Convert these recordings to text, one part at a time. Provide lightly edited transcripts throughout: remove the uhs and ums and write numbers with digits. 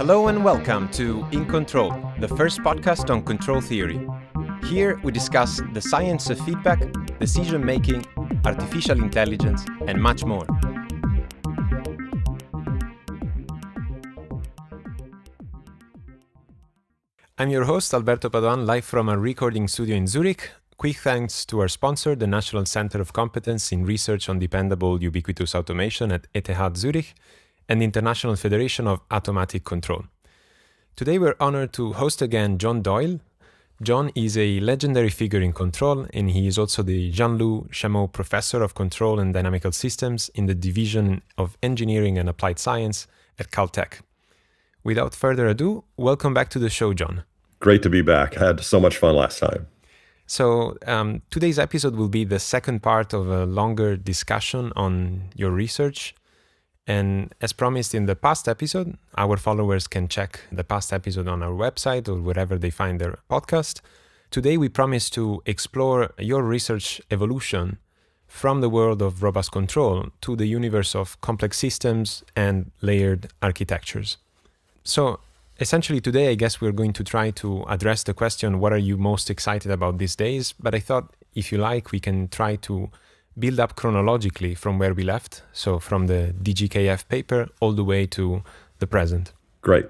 Hello and welcome to In Control, the first podcast on control theory. Here we discuss the science of feedback, decision-making, artificial intelligence, and much more. I'm your host, Alberto Padoan, live from a recording studio in Zurich. Quick thanks to our sponsor, the National Center of Competence in Research on Dependable Ubiquitous Automation at ETH Zurich, and the International Federation of Automatic Control. Today we're honored to host again John Doyle. John is a legendary figure in control, and he is also the Jean-Loup Chameau Professor of Control and Dynamical Systems in the Division of Engineering and Applied Science at Caltech. Without further ado, welcome back to the show, John. Great to be back. I had so much fun last time. So today's episode will be the second part of a longer discussion on your research. And as promised in the past episode, our followers can check the past episode on our website or wherever they find their podcast. Today, we promise to explore your research evolution from the world of robust control to the universe of complex systems and layered architectures. So essentially today, I guess we're going to try to address the question, what are you most excited about these days? But I thought, if you like, we can try to build up chronologically from where we left, so from the DGKF paper all the way to the present. Great.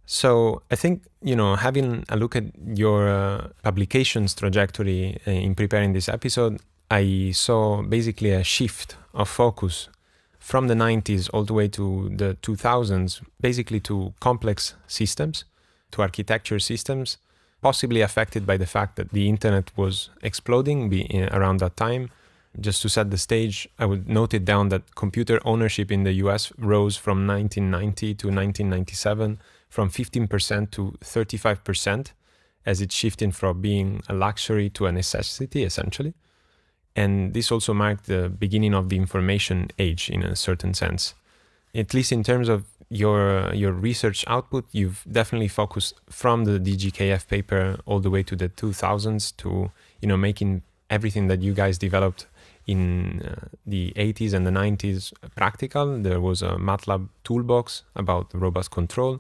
So I think, having a look at your publications trajectory in preparing this episode, I saw basically a shift of focus from the 90s all the way to the 2000s, basically to complex systems, to architecture systems, possibly affected by the fact that the internet was exploding around that time. Just to set the stage, I would note it down that computer ownership in the US rose from 1990 to 1997 from 15% to 35% as it shifted from being a luxury to a necessity, essentially. And this also marked the beginning of the information age in a certain sense. At least in terms of your research output, you've definitely focused from the DGKF paper all the way to the 2000s to, making everything that you guys developed in the 80s and the 90s practical. There was a MATLAB toolbox about robust control,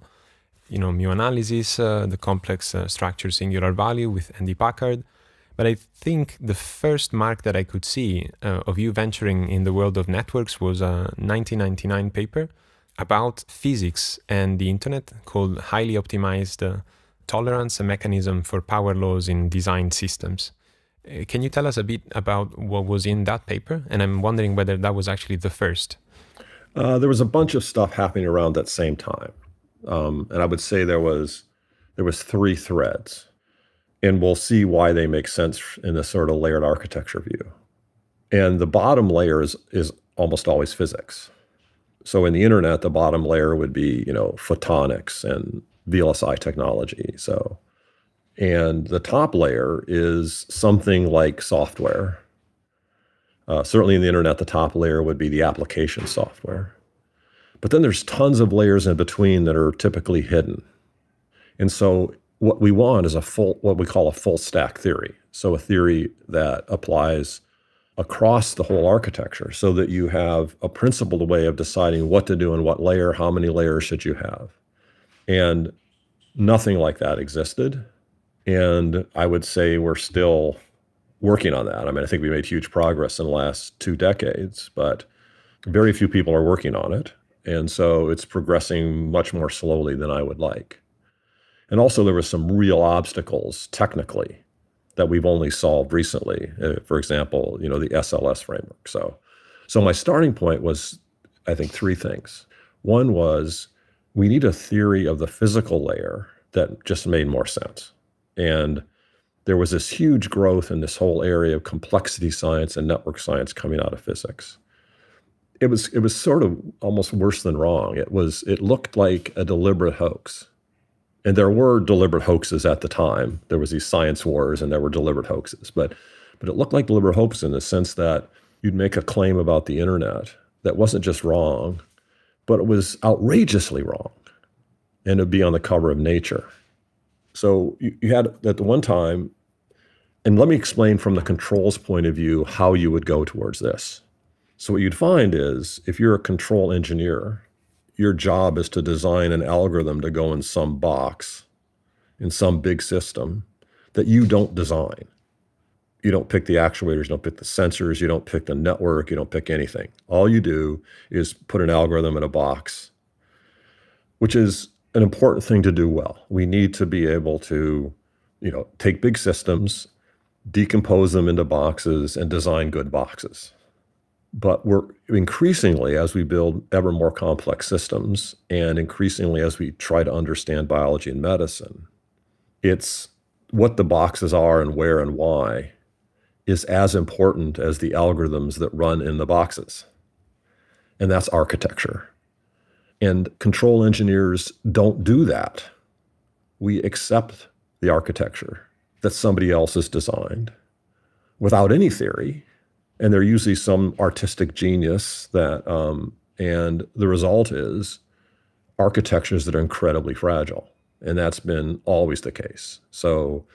mu analysis, the complex structure singular value with Andy Packard. But I think the first mark that I could see of you venturing in the world of networks was a 1999 paper about physics and the internet called Highly Optimized Tolerance, a Mechanism for Power Laws in Design Systems. Can you tell us a bit about what was in that paper? And I'm wondering whether that was actually the first. There was a bunch of stuff happening around that same time. And I would say there was three threads. And we'll see why they make sense in this sort of layered architecture view. And the bottom layer is almost always physics. So in the internet, the bottom layer would be, photonics and VLSI technology. And the top layer is something like software. Certainly in the internet, the top layer would be the application software. But then there's tons of layers in between that are typically hidden. And so what we want is what we call a full stack theory. So a theory that applies across the whole architecture so that you have a principled way of deciding what to do in what layer, how many layers should you have. And nothing like that existed. And I would say we're still working on that. I mean, I think we made huge progress in the last 2 decades, but very few people are working on it. And so it's progressing much more slowly than I would like. And also there were some real obstacles technically that we've only solved recently. For example, the SLS framework. So my starting point was, I think, 3 things. One was we need a theory of the physical layer that just made more sense. And there was this huge growth in this whole area of complexity science and network science coming out of physics. It was sort of almost worse than wrong. It looked like a deliberate hoax. And there were deliberate hoaxes at the time. There was these science wars and there were deliberate hoaxes. But it looked like deliberate hoax in the sense that you'd make a claim about the internet that wasn't just wrong, but it was outrageously wrong. And it'd be on the cover of Nature. So you had at the one time, and let me explain from the controls point of view how you would go towards this. So what you'd find is if you're a control engineer, your job is to design an algorithm to go in some box, in some big system that you don't design. You don't pick the actuators, you don't pick the sensors, you don't pick the network, you don't pick anything. All you do is put an algorithm in a box, which is an important thing to do well. We need to be able to, take big systems, decompose them into boxes, and design good boxes. But we're increasingly, as we build ever more complex systems, and increasingly as we try to understand biology and medicine, it's what the boxes are and where and why is as important as the algorithms that run in the boxes. And that's architecture. And control engineers don't do that. We accept the architecture that somebody else has designed without any theory. And they're usually some artistic genius that, and the result is architectures that are incredibly fragile. And that's been always the case. So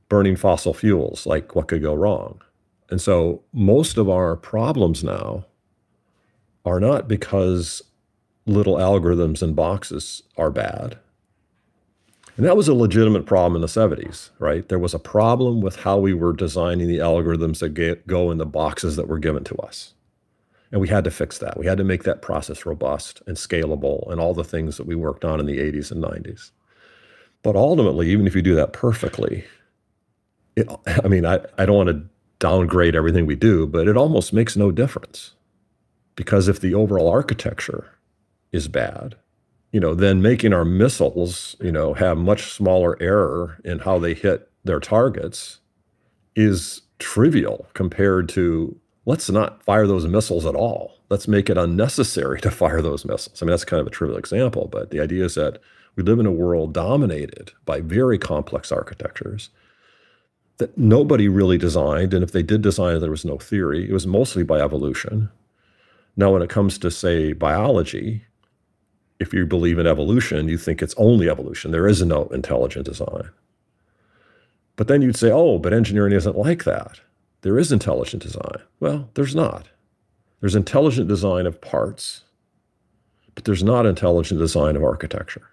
burning fossil fuels, like what could go wrong? And so most of our problems now are not because little algorithms and boxes are bad. And that was a legitimate problem in the 70s, right? There was a problem with how we were designing the algorithms that go in the boxes that were given to us. And we had to fix that. We had to make that process robust and scalable and all the things that we worked on in the 80s and 90s. But ultimately, even if you do that perfectly, I don't want to downgrade everything we do, but it almost makes no difference. Because if the overall architecture is bad, then making our missiles, have much smaller error in how they hit their targets is trivial compared to, let's not fire those missiles at all. Let's make it unnecessary to fire those missiles. That's kind of a trivial example, but the idea is that we live in a world dominated by very complex architectures that nobody really designed. And if they did design it, there was no theory. It was mostly by evolution. Now, when it comes to, say, biology, if you believe in evolution, you think it's only evolution. There is no intelligent design. But then you'd say, oh, but engineering isn't like that. There is intelligent design. Well, there's not. There's intelligent design of parts, but there's not intelligent design of architecture.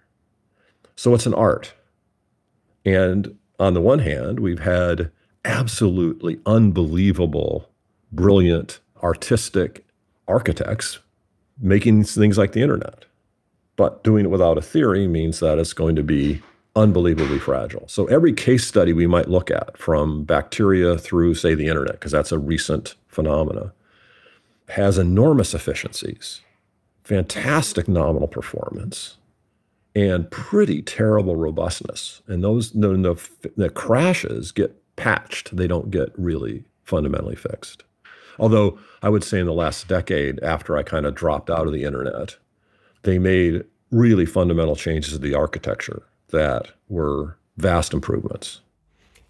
So it's an art. And on the one hand, we've had absolutely unbelievable, brilliant, artistic architects making things like the internet. But doing it without a theory means that it's going to be unbelievably fragile. So every case study we might look at, from bacteria through, say, the internet, because that's a recent phenomena, has enormous efficiencies, fantastic nominal performance, and pretty terrible robustness. And the crashes get patched. They don't get really fundamentally fixed. Although I would say in the last decade, after I kind of dropped out of the internet, they made really fundamental changes to the architecture that were vast improvements.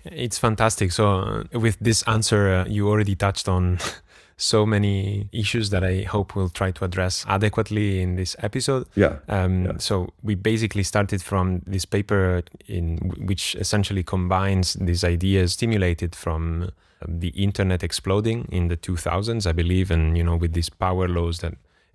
It's fantastic. So with this answer, you already touched on so many issues that I hope we'll try to address adequately in this episode. Yeah. So we basically started from this paper in which essentially combines these ideas stimulated from the internet exploding in the 2000s, I believe, and with these power laws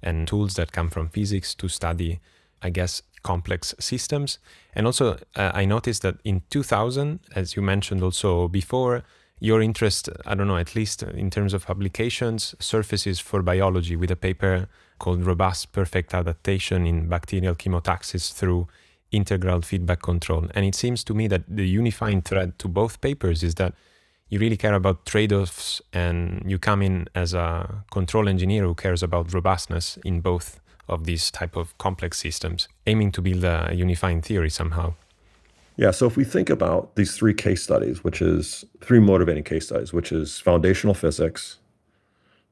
and tools that come from physics to study, I guess, complex systems. And also, I noticed that in 2000, as you mentioned also before, your interest, I don't know, at least in terms of publications, surfaces for biology with a paper called Robust Perfect Adaptation in Bacterial Chemotaxis through Integral Feedback Control. And it seems to me that the unifying thread to both papers is that you really care about trade-offs, and you come in as a control engineer who cares about robustness in both of these type of complex systems, aiming to build a unifying theory somehow. Yeah, so if we think about these three case studies, three motivating case studies, which is foundational physics,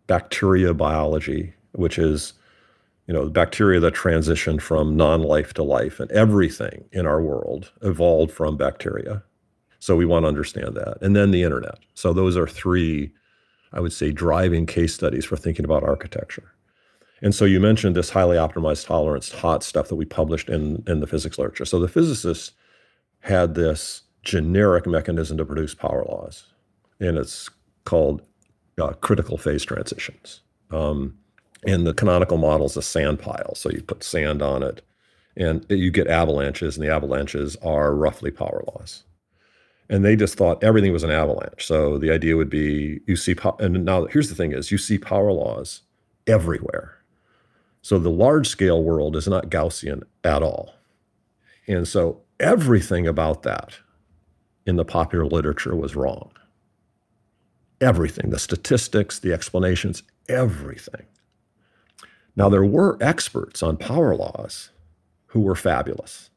bacteria biology, which is, bacteria that transition from non-life to life, and everything in our world evolved from bacteria. So we want to understand that. And then the internet. So those are three, I would say, driving case studies for thinking about architecture. And so you mentioned this highly optimized tolerance, hot stuff that we published in the physics literature. So the physicists had this generic mechanism to produce power laws, and it's called critical phase transitions. And the canonical model is a sand pile. So you put sand on it and you get avalanches, and the avalanches are roughly power laws. And they just thought everything was an avalanche. So the idea would be and now here's the thing is you see power laws everywhere. So the large scale world is not Gaussian at all. And so everything about that in the popular literature was wrong. Everything, the statistics, the explanations, everything. Now there were experts on power laws who were fabulous.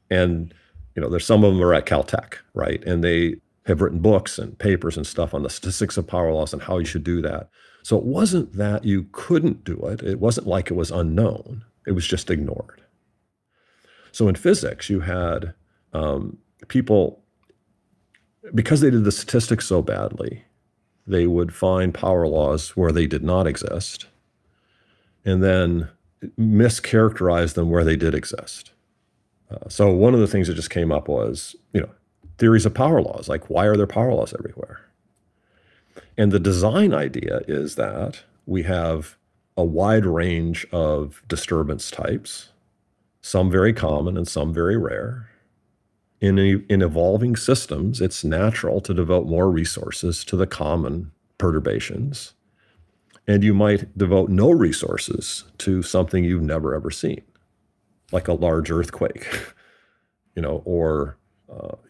And there's some of them are at Caltech, right? And they have written books and papers and stuff on the statistics of power laws and how you should do that. So it wasn't that you couldn't do it. It wasn't like it was unknown. It was just ignored. So in physics, you had people, because they did the statistics so badly, they would find power laws where they did not exist and then mischaracterize them where they did exist. So one of the things that just came up was, theories of power laws, like why are there power laws everywhere? And the design idea is that we have a wide range of disturbance types, some very common and some very rare. In evolving systems, it's natural to devote more resources to the common perturbations. And you might devote no resources to something you've never ever seen, like a large earthquake, or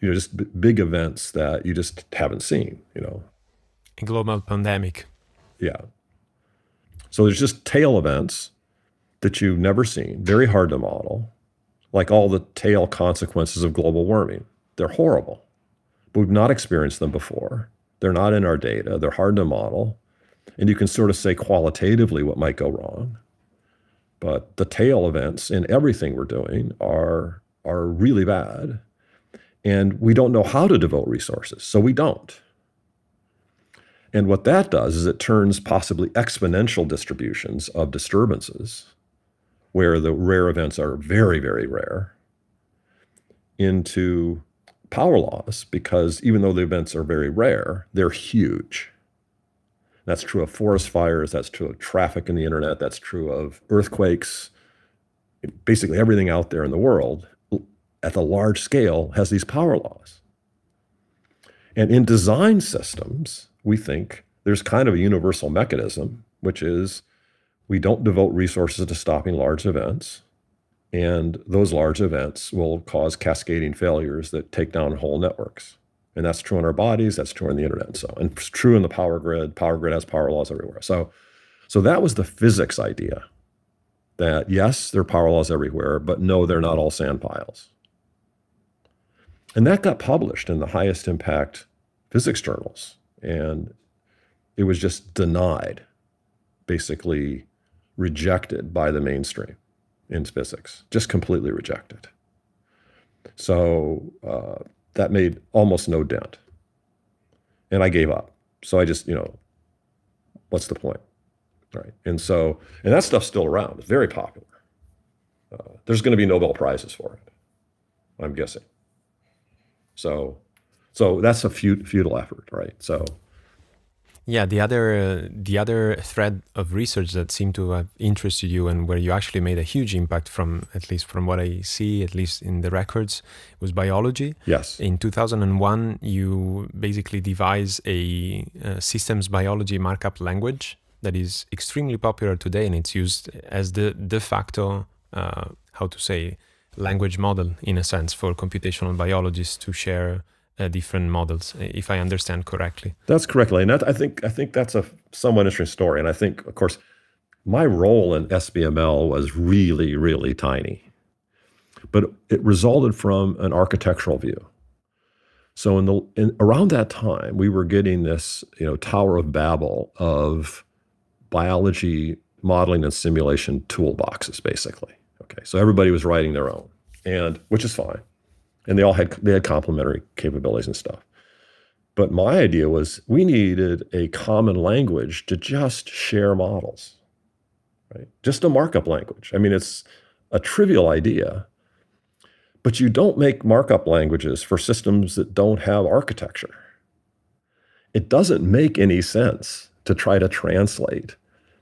just big events that you just haven't seen, A global pandemic. Yeah. So there's just tail events that you've never seen, very hard to model, like all the tail consequences of global warming. They're horrible, but we've not experienced them before. They're not in our data. They're hard to model. And you can sort of say qualitatively what might go wrong. But the tail events in everything we're doing are really bad. And we don't know how to devote resources, so we don't. And what that does is it turns possibly exponential distributions of disturbances, where the rare events are very, very rare, into power laws, because even though the events are very rare, they're huge. That's true of forest fires, that's true of traffic in the internet, that's true of earthquakes. Basically everything out there in the world at the large scale has these power laws. And in design systems, we think there's kind of a universal mechanism, which is we don't devote resources to stopping large events, and those large events will cause cascading failures that take down whole networks. And that's true in our bodies, that's true in the internet, and it's true in the power grid. Power grid has power laws everywhere. So that was the physics idea, that yes, there are power laws everywhere, but no, they're not all sand piles. And that got published in the highest impact physics journals, and it was just denied, basically rejected by the mainstream in physics, just completely rejected. So that made almost no dent. And I gave up. So I just, what's the point? Right. And that stuff's still around. It's very popular. There's going to be Nobel Prizes for it, I'm guessing. So that's a futile effort, right? So. Yeah, the other thread of research that seemed to have interested you and where you actually made a huge impact at least from what I see, at least in the records, was biology. Yes. In 2001, you basically devised a systems biology markup language that is extremely popular today, and it's used as the de facto, language model, in a sense, for computational biologists to share different models, if I understand correctly. That's correctly, and I think that's a somewhat interesting story. And I think, of course, my role in SBML was really, really tiny, but it resulted from an architectural view. So around that time, we were getting this, Tower of Babel of biology modeling and simulation toolboxes, basically. Okay, so everybody was writing their own, and which is fine. And they had complementary capabilities and stuff. But my idea was we needed a common language to just share models, right? Just a markup language. I mean, it's a trivial idea, but you don't make markup languages for systems that don't have architecture. It doesn't make any sense to try to translate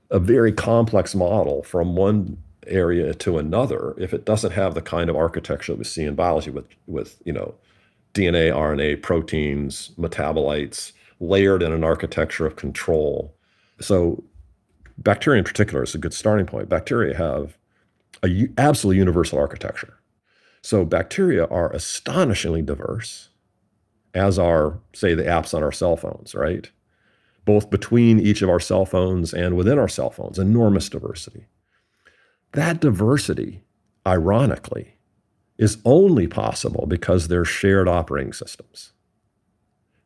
a very complex model from one area to another if it doesn't have the kind of architecture that we see in biology with DNA, RNA, proteins, metabolites layered in an architecture of control. So bacteria in particular is a good starting point. Bacteria have a absolutely universal architecture. So bacteria are astonishingly diverse, as are, say, the apps on our cell phones, right? Both between each of our cell phones and within our cell phones, enormous diversity. That diversity, ironically, is only possible because they're shared operating systems.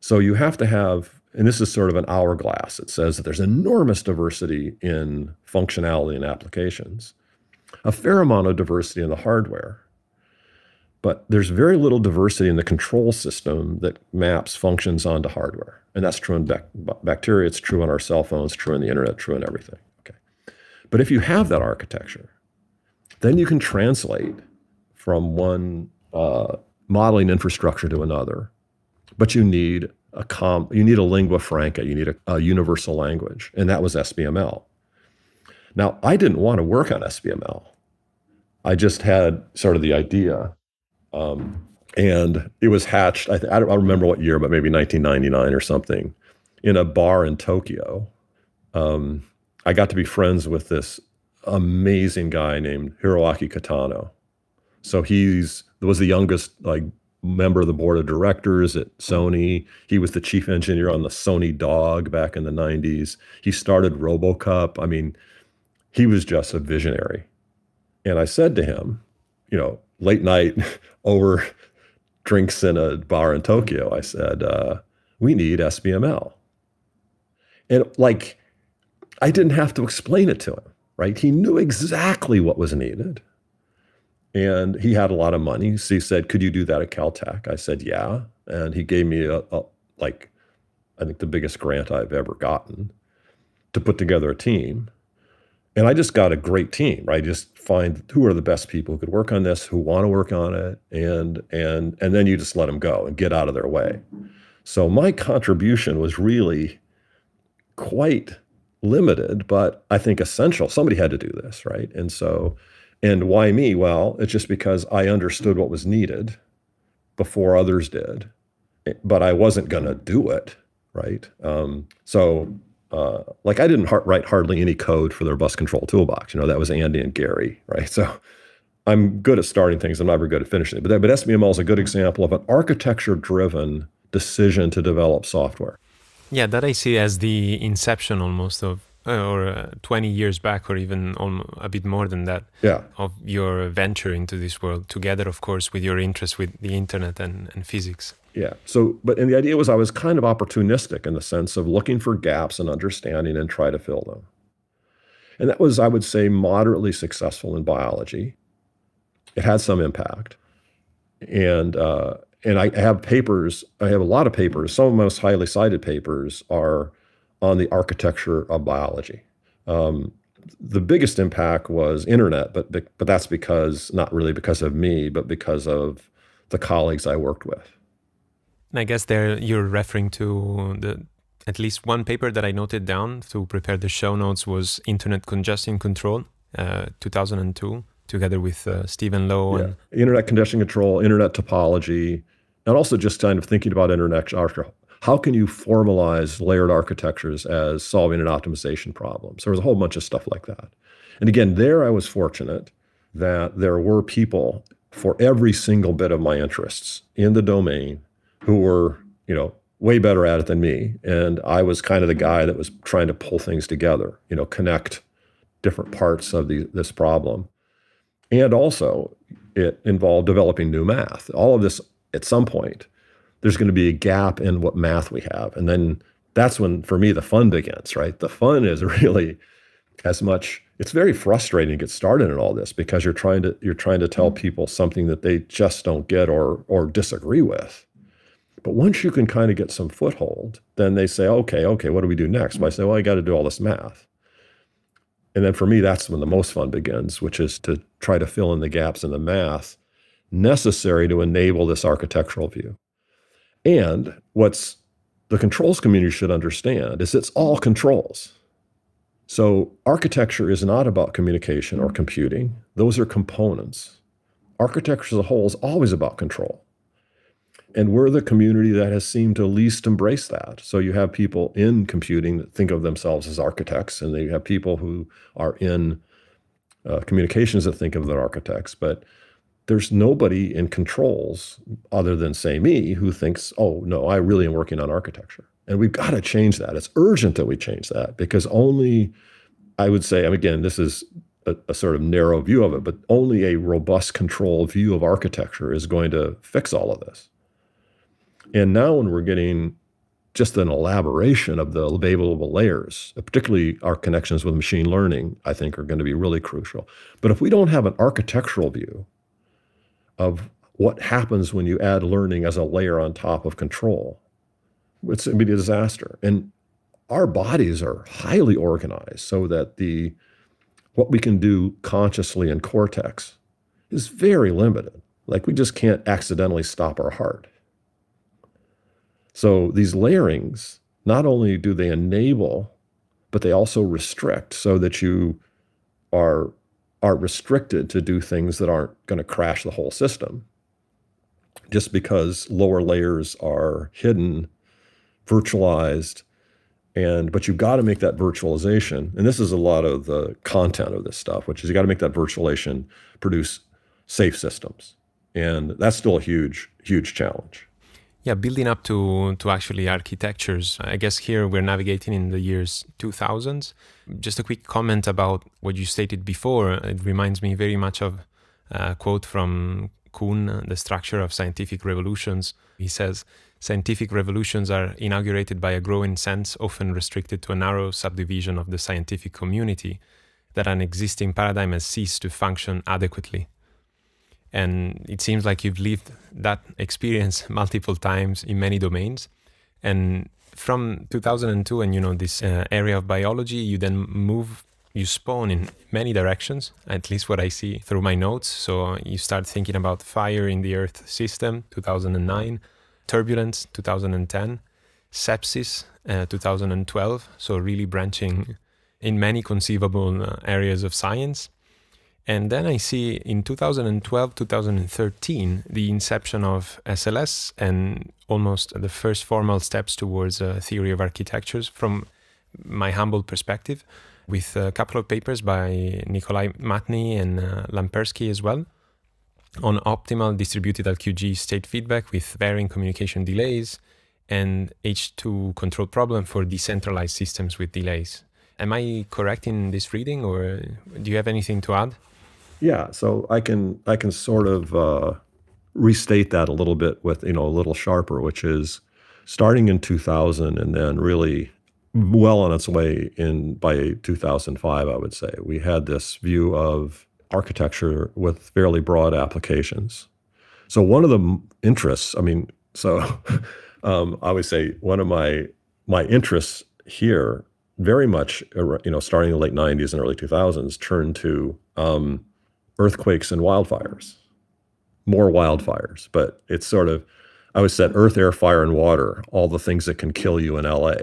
So you have to have, and this is sort of an hourglass. It says that there's enormous diversity in functionality and applications, a fair amount of diversity in the hardware, but there's very little diversity in the control system that maps functions onto hardware. And that's true in bacteria, it's true on our cell phones, true in the internet, true in everything. Okay. But if you have that architecture, then you can translate from one modeling infrastructure to another. But you need a lingua franca, you need a universal language, and that was SBML. Now, I didn't want to work on SBML. I just had sort of the idea. And it was hatched, I don't remember what year, but maybe 1999 or something, in a bar in Tokyo. I got to be friends with this amazing guy named Hiroaki Kitano. So he was the youngest member of the board of directors at Sony. He was the chief engineer on the Sony Dog back in the 90s. He started RoboCup. I mean, he was just a visionary. And I said to him, late night over drinks in a bar in Tokyo, I said, we need SBML. And I didn't have to explain it to him, right? He knew exactly what was needed. And he had a lot of money. So he said, could you do that at Caltech? I said, yeah. And he gave me I think the biggest grant I've ever gotten to put together a team. And I just got a great team, right? Just find who are the best people who could work on this, who want to work on it, and then you just let them go and get out of their way. So my contribution was really quite limited, but I think essential. Somebody had to do this, right? And why me? Well, it's just because I understood what was needed before others did, but I wasn't going to do it, right? I didn't write hardly any code for their bus control toolbox. That was Andy and Gary, right? So I'm good at starting things. I'm never good at finishing it. But SBML is a good example of an architecture-driven decision to develop software. Yeah, that I see as the inception almost of, 20 years back, or even a bit more than that, of your venture into this world, together, of course, with your interest with the internet and physics. Yeah. And the idea was I was kind of opportunistic in the sense of looking for gaps in understanding and try to fill them. And that was, I would say, moderately successful in biology. It had some impact. And I have papers, I have a lot of papers. Some of my most highly cited papers are on the architecture of biology. The biggest impact was internet, but that's not really because of me, but because of the colleagues I worked with. And I guess there you're referring to at least one paper that I noted down to prepare the show notes was Internet Congestion Control, 2002, together with Stephen Lowe. Yeah. Internet congestion control, internet topology, and also just kind of thinking about internet architecture. How can you formalize layered architectures as solving an optimization problem? So there was a whole bunch of stuff like that. And again, there I was fortunate that there were people for every single bit of my interests in the domain who were, way better at it than me. And I was kind of the guy that was trying to pull things together, connect different parts of this problem. And also it involved developing new math. All of this, at some point, there's going to be a gap in what math we have. And then that's when, for me, the fun begins, right? The fun is really it's very frustrating to get started in all this because you're trying to tell people something that they just don't get or disagree with. But once you can kind of get some foothold, then they say, okay, what do we do next? Well, I say, well, I got to do all this math. And then for me, that's when the most fun begins, which is to try to fill in the gaps in the math necessary to enable this architectural view. And what's the controls community should understand is it's all controls. So architecture is not about communication or computing. Those are components. Architecture as a whole is always about control. And we're the community that has seemed to least embrace that. So you have people in computing that think of themselves as architects, and then you have people who are in communications that think of them as architects. But there's nobody in controls other than, say, me, who thinks, oh, no, I really am working on architecture. And we've got to change that. It's urgent that we change that, because only, I would say, and again, this is a sort of narrow view of it, but only a robust control view of architecture is going to fix all of this. And now when we're getting just an elaboration of the available layers, particularly our connections with machine learning, I think are going to be really crucial. But if we don't have an architectural view of what happens when you add learning as a layer on top of control, it's going to be a disaster. And our bodies are highly organized so that what we can do consciously in cortex is very limited. Like, we just can't accidentally stop our heart. So these layerings, not only do they enable, but they also restrict, so that you are restricted to do things that aren't going to crash the whole system, just because lower layers are hidden, virtualized, but you've got to make that virtualization, and this is a lot of the content of this stuff, which is you got to make that virtualization produce safe systems. And that's still a huge, huge challenge. Yeah, building up to actually architectures, I guess here we're navigating in the years 2000s. Just a quick comment about what you stated before. It reminds me very much of a quote from Kuhn, The Structure of Scientific Revolutions. He says, "Scientific revolutions are inaugurated by a growing sense, often restricted to a narrow subdivision of the scientific community, that an existing paradigm has ceased to function adequately." And it seems like you've lived that experience multiple times in many domains. And from 2002 and, this area of biology, you then you spawn in many directions, at least what I see through my notes. So you start thinking about fire in the Earth system, 2009, turbulence, 2010, sepsis, 2012. So really branching in many conceivable areas of science. And then I see in 2012, 2013, the inception of SLS and almost the first formal steps towards a theory of architectures from my humble perspective, with a couple of papers by Nikolai Matny and Lampersky as well, on optimal distributed LQG state feedback with varying communication delays and H2 control problem for decentralized systems with delays. Am I correct in this reading, or do you have anything to add? Yeah, so I can sort of restate that a little bit with, a little sharper, which is starting in 2000 and then really well on its way by 2005, I would say. We had this view of architecture with fairly broad applications. So one of the interests, I would say one of my interests here very much, starting in the late 90s and early 2000s, turned to earthquakes and wildfires, more wildfires. But it's sort of, I would say earth, air, fire, and water, all the things that can kill you in LA.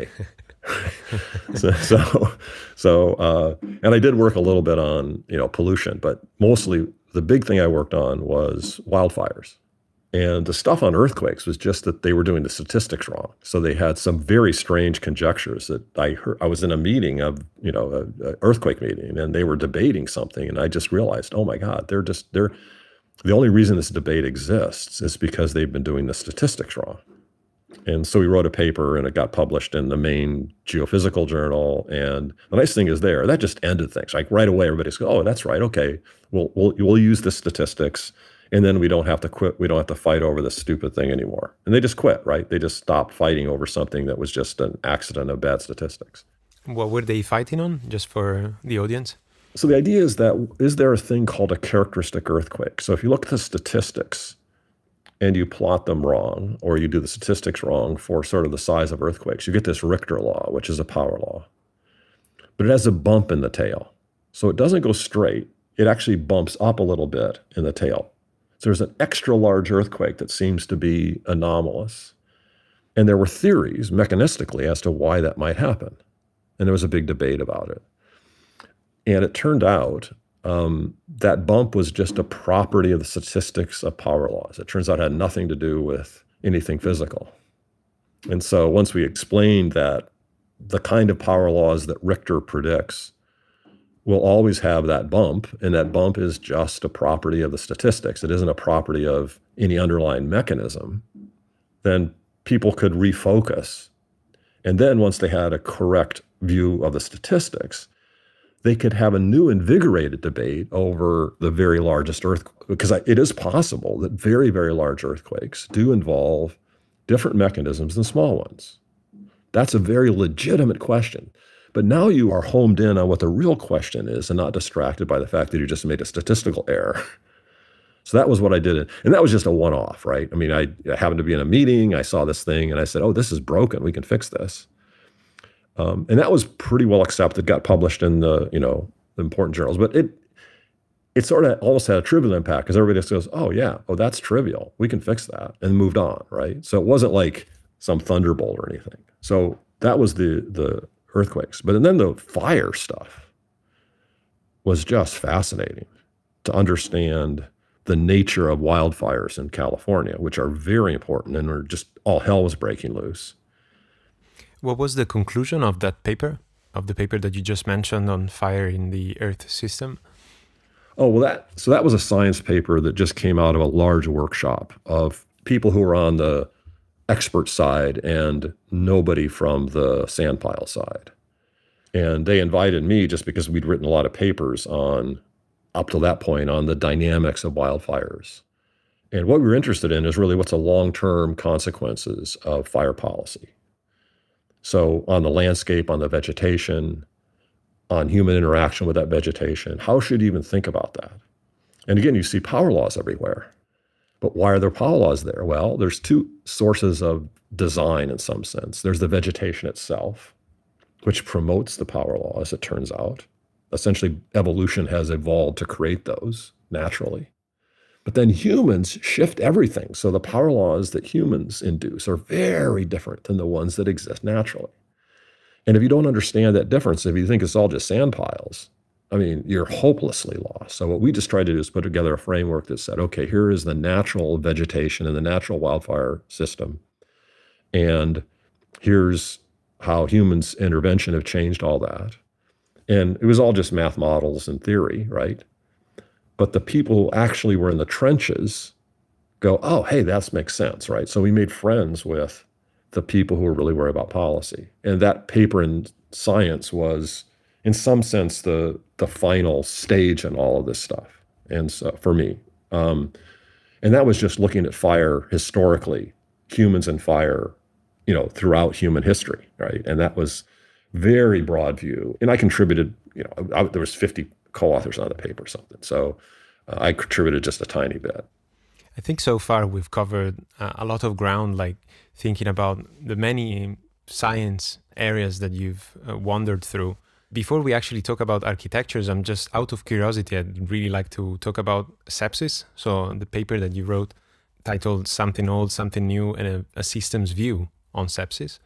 And I did work a little bit on, pollution, but mostly the big thing I worked on was wildfires. And the stuff on earthquakes was just that they were doing the statistics wrong. So they had some very strange conjectures that I heard. I was in a meeting of, an earthquake meeting, and they were debating something. And I just realized, oh my God, the only reason this debate exists is because they've been doing the statistics wrong. And so we wrote a paper, and it got published in the main geophysical journal. And the nice thing is that just ended things. Like right away, everybody's going, oh, that's right. Okay, we'll use the statistics. And then we don't have to quit. We don't have to fight over this stupid thing anymore. And they just quit, right? They just stopped fighting over something that was just an accident of bad statistics. What were they fighting on, just for the audience? So the idea is there a thing called a characteristic earthquake? So if you look at the statistics and you plot them wrong, or you do the statistics wrong for sort of the size of earthquakes, you get this Richter law, which is a power law. But it has a bump in the tail. So it doesn't go straight. It actually bumps up a little bit in the tail. So there's an extra large earthquake that seems to be anomalous. And there were theories mechanistically as to why that might happen. And there was a big debate about it. And it turned out that bump was just a property of the statistics of power laws. It turns out it had nothing to do with anything physical. And so once we explained that the kind of power laws that Richter predicts will always have that bump, and that bump is just a property of the statistics. It isn't a property of any underlying mechanism. Then people could refocus. And then once they had a correct view of the statistics, they could have a new invigorated debate over the very largest earthquake, because it is possible that very, very large earthquakes do involve different mechanisms than small ones. That's a very legitimate question. But now you are homed in on what the real question is and not distracted by the fact that you just made a statistical error. So that was what I did. And that was just a one-off, right? I mean, I happened to be in a meeting. I saw this thing and I said, oh, this is broken. We can fix this. And that was pretty well accepted, got published in the important journals. But it sort of almost had a trivial impact because everybody just goes, oh, yeah, oh, that's trivial. We can fix that, and moved on, right? So it wasn't like some thunderbolt or anything. So that was the earthquakes. But then the fire stuff was just fascinating to understand the nature of wildfires in California, which are very important, and are just all hell was breaking loose. What was the conclusion of that paper, of the paper that you just mentioned on fire in the Earth system? Oh, well, that was a science paper that just came out of a large workshop of people who were on the expert side and nobody from the sandpile side. And they invited me just because we'd written a lot of papers on, up to that point, on the dynamics of wildfires. And what we were interested in is really what's the long-term consequences of fire policy. So on the landscape, on the vegetation, on human interaction with that vegetation, how should you even think about that? And again, you see power laws everywhere. But why are there power laws there? Well, there's two sources of design in some sense. There's the vegetation itself, which promotes the power laws, it turns out. Essentially, evolution has evolved to create those naturally. But then humans shift everything. So the power laws that humans induce are very different than the ones that exist naturally. And if you don't understand that difference, if you think it's all just sand piles, I mean, you're hopelessly lost. So what we just tried to do is put together a framework that said, okay, here is the natural vegetation and the natural wildfire system. And here's how humans' intervention have changed all that. And it was all just math models and theory, right? But the people who actually were in the trenches go, oh, hey, that makes sense, right? So we made friends with the people who were really worried about policy. And that paper in Science was, in some sense, the final stage in all of this stuff. And so for me, and that was just looking at fire historically, humans and fire, throughout human history, right? And that was very broad view. And I contributed, there was 50 co-authors on the paper or something. So I contributed just a tiny bit. I think so far we've covered a lot of ground, like thinking about the many science areas that you've wandered through. Before we actually talk about architectures, I'm just out of curiosity, I'd really like to talk about Sepsis. So the paper that you wrote titled Something Old, Something New, and a Systems View on Sepsis.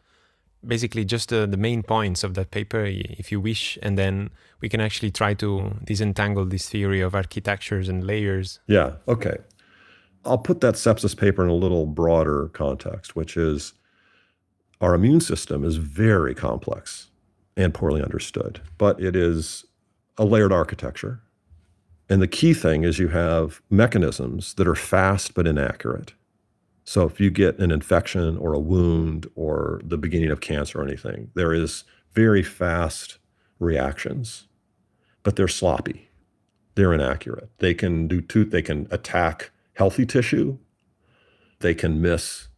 Basically just the main points of that paper, if you wish, and then we can actually try to disentangle this theory of architectures and layers. Yeah, okay. I'll put that sepsis paper in a little broader context, which is our immune system is very complex and poorly understood, but it is a layered architecture. And the key thing is you have mechanisms that are fast but inaccurate. So if you get an infection or a wound or the beginning of cancer or anything, there is very fast reactions, but they're sloppy. They're inaccurate. They can they can attack healthy tissue. They can miss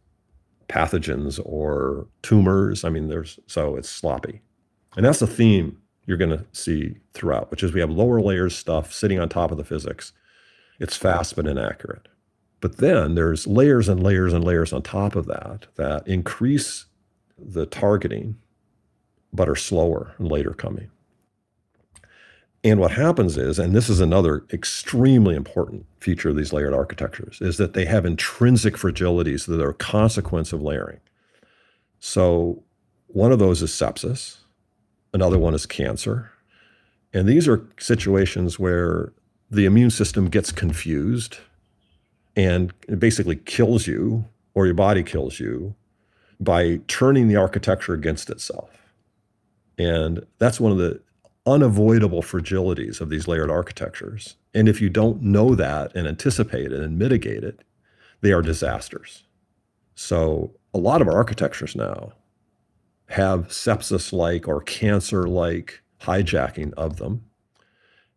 pathogens or tumors. I mean, so it's sloppy. And that's the theme you're going to see throughout, which is we have lower layers stuff sitting on top of the physics. It's fast but inaccurate. But then there's layers and layers and layers on top of that increase the targeting, but are slower and later coming. And what happens is, and this is another extremely important feature of these layered architectures, is that they have intrinsic fragilities that are a consequence of layering. So one of those is sepsis. Another one is cancer. And these are situations where the immune system gets confused and it basically kills you, or your body kills you, by turning the architecture against itself. And that's one of the unavoidable fragilities of these layered architectures. And if you don't know that and anticipate it and mitigate it, they are disasters. So a lot of our architectures now have sepsis-like or cancer-like hijacking of them.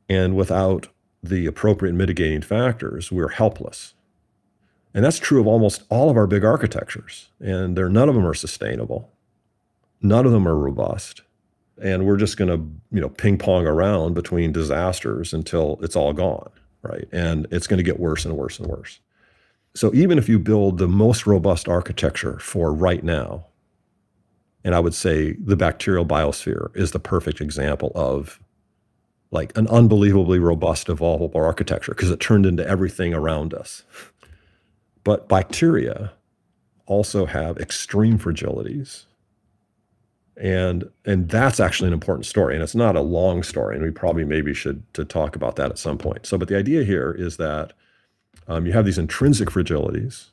And without the appropriate mitigating factors, we're helpless. And that's true of almost all of our big architectures. And none of them are sustainable. None of them are robust. And we're just going to, ping pong around between disasters until it's all gone, right? And it's going to get worse and worse and worse. So even if you build the most robust architecture for right now, and I would say the bacterial biosphere is the perfect example of like an unbelievably robust, evolvable architecture because it turned into everything around us. But bacteria also have extreme fragilities. And that's actually an important story. And it's not a long story. And we probably maybe should to talk about that at some point. So, but the idea here is that you have these intrinsic fragilities.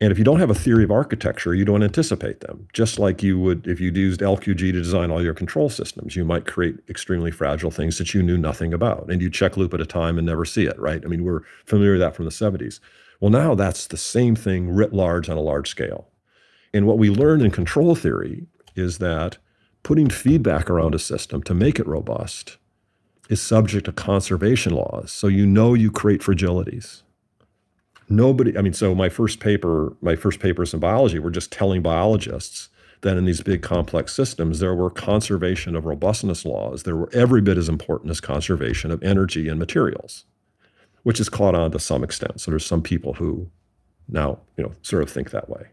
And if you don't have a theory of architecture, you don't anticipate them. Just like you would if you'd used LQG to design all your control systems, you might create extremely fragile things that you knew nothing about. And you check loop at a time and never see it, right? I mean, we're familiar with that from the 70s. Well, now that's the same thing writ large on a large scale. And what we learned in control theory is that putting feedback around a system to make it robust is subject to conservation laws. So you create fragilities. So my first papers in biology were just telling biologists that in these big complex systems, there were conservation of robustness laws. There were every bit as important as conservation of energy and materials, which is caught on to some extent. So there's some people who now, sort of think that way.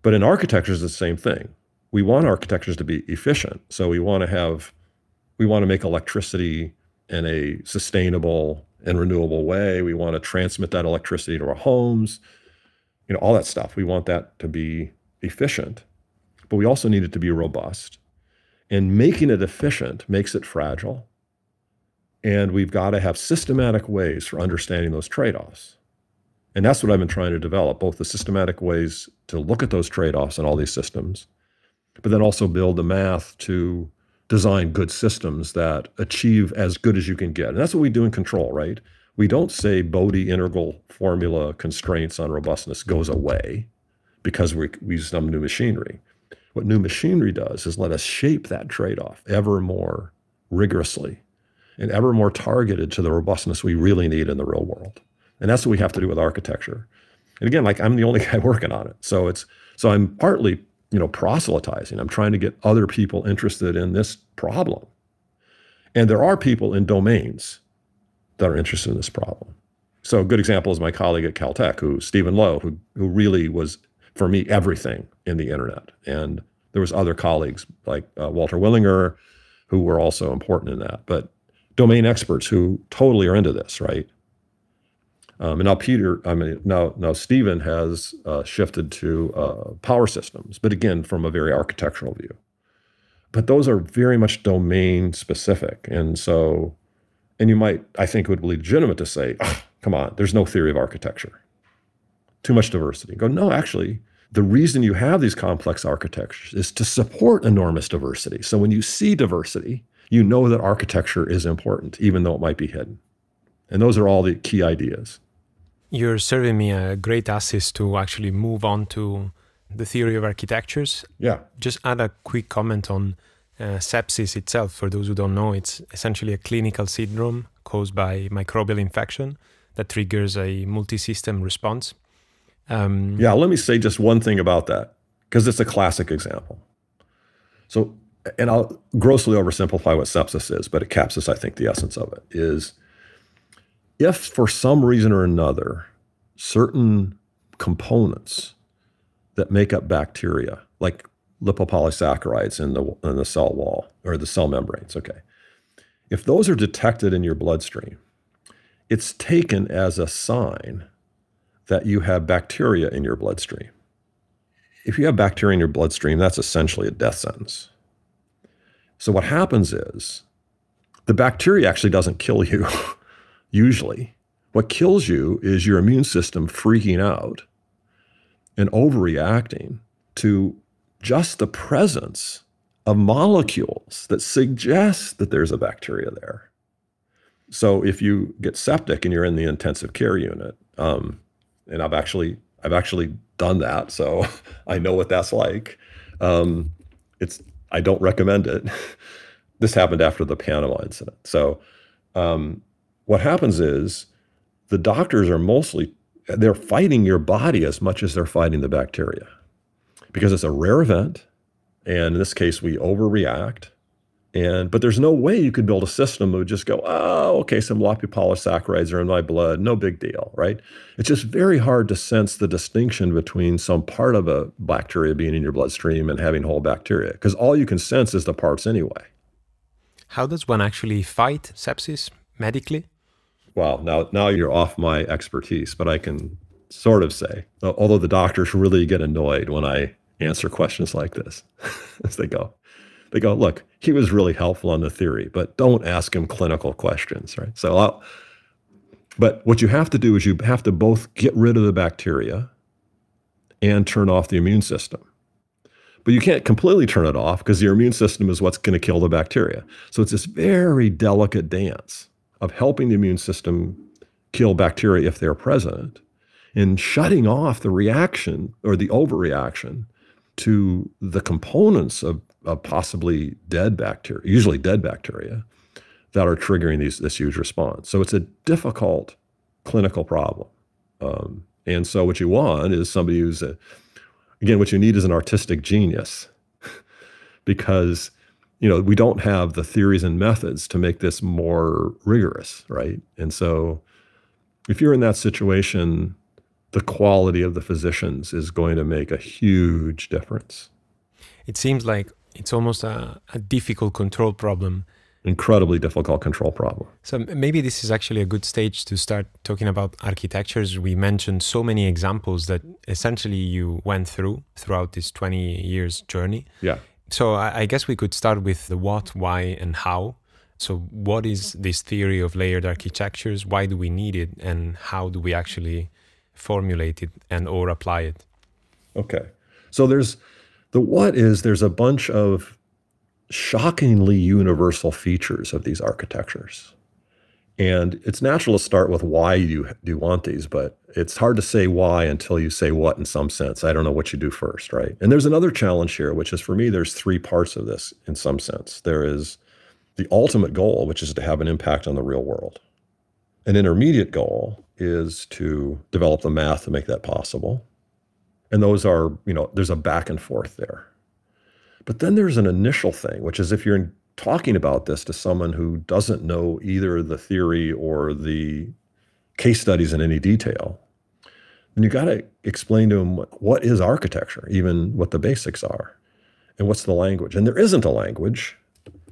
But in architecture, it's the same thing. We want architectures to be efficient. So we want to make electricity in a sustainable and renewable way. We want to transmit that electricity to our homes, all that stuff. We want that to be efficient, but we also need it to be robust. And making it efficient makes it fragile. And we've got to have systematic ways for understanding those trade-offs. And that's what I've been trying to develop, both the systematic ways to look at those trade-offs in all these systems, but then also build the math to design good systems that achieve as good as you can get. And that's what we do in control, right? We don't say Bode integral formula constraints on robustness goes away because we use some new machinery. What new machinery does is let us shape that trade-off ever more rigorously and ever more targeted to the robustness we really need in the real world. And that's what we have to do with architecture. And again, I'm the only guy working on it. So I'm partly proselytizing. I'm trying to get other people interested in this problem. And there are people in domains that are interested in this problem. So a good example is my colleague at Caltech, Stephen Lowe, who really was, for me, everything in the internet. And there was other colleagues like Walter Willinger, who were also important in that. But domain experts who totally are into this, right? And now Stephen has shifted to power systems, but again, from a very architectural view. But those are very much domain specific. And I think it would be legitimate to say, oh, come on, there's no theory of architecture. Too much diversity. Go, no, actually, the reason you have these complex architectures is to support enormous diversity. So when you see diversity, you know that architecture is important, even though it might be hidden. And those are all the key ideas. You're serving me a great assist to actually move on to the theory of architectures. Yeah. Just add a quick comment on sepsis itself. For those who don't know, it's essentially a clinical syndrome caused by microbial infection that triggers a multi-system response. Let me say just one thing about that, because it's a classic example. So, and I'll grossly oversimplify what sepsis is, but it captures, I think, the essence of it, is if for some reason or another, certain components that make up bacteria, like lipopolysaccharides in the cell wall or the cell membranes, if those are detected in your bloodstream, it's taken as a sign that you have bacteria in your bloodstream. If you have bacteria in your bloodstream, that's essentially a death sentence. So what happens is the bacteria actually doesn't kill you, usually. What kills you is your immune system freaking out and overreacting to just the presence of molecules that suggest that there's a bacteria there. So if you get septic and you're in the intensive care unit, and I've actually done that, so I know what that's like. I don't recommend it. This happened after the Panama incident. So what happens is the doctors are they're fighting your body as much as they're fighting the bacteria, because it's a rare event. And in this case, we overreact. But there's no way you could build a system that would just go, oh, okay, some lipopolysaccharides are in my blood, no big deal, right? It's just very hard to sense the distinction between some part of a bacteria being in your bloodstream and having whole bacteria, because all you can sense is the parts anyway. How does one actually fight sepsis medically? Well, now you're off my expertise, but I can sort of say, although the doctors really get annoyed when I answer questions like this, as they go, look, he was really helpful on the theory, but don't ask him clinical questions, right? But what you have to do is you have to both get rid of the bacteria and turn off the immune system. But you can't completely turn it off, because your immune system is what's going to kill the bacteria. So it's this very delicate dance of helping the immune system kill bacteria if they're present, and shutting off the reaction or the overreaction to the components of possibly dead bacteria, usually dead bacteria, that are triggering this huge response. So it's a difficult clinical problem. And so what you want is somebody who's, again, what you need is an artistic genius, because we don't have the theories and methods to make this more rigorous, right? And so if you're in that situation, the quality of the physicians is going to make a huge difference. It seems like it's almost a difficult control problem. Incredibly difficult control problem. So maybe this is actually a good stage to start talking about architectures. We mentioned so many examples that essentially you went throughout this 20 years journey. Yeah. So I guess we could start with the what, why, and how. So what is this theory of layered architectures? Why do we need it? And how do we actually formulate it or apply it? Okay. So there's a bunch of shockingly universal features of these architectures. And it's natural to start with why you do want these, but it's hard to say why until you say what in some sense. I don't know what you do first, right? And there's another challenge here, which is, for me, there's three parts of this in some sense. There is the ultimate goal, which is to have an impact on the real world. An intermediate goal is to develop the math to make that possible. And those are, there's a back and forth there. But then there's an initial thing, which is if you're talking about this to someone who doesn't know either the theory or the case studies in any detail, then you got to explain to them what is architecture, even what the basics are, and what's the language. And there isn't a language.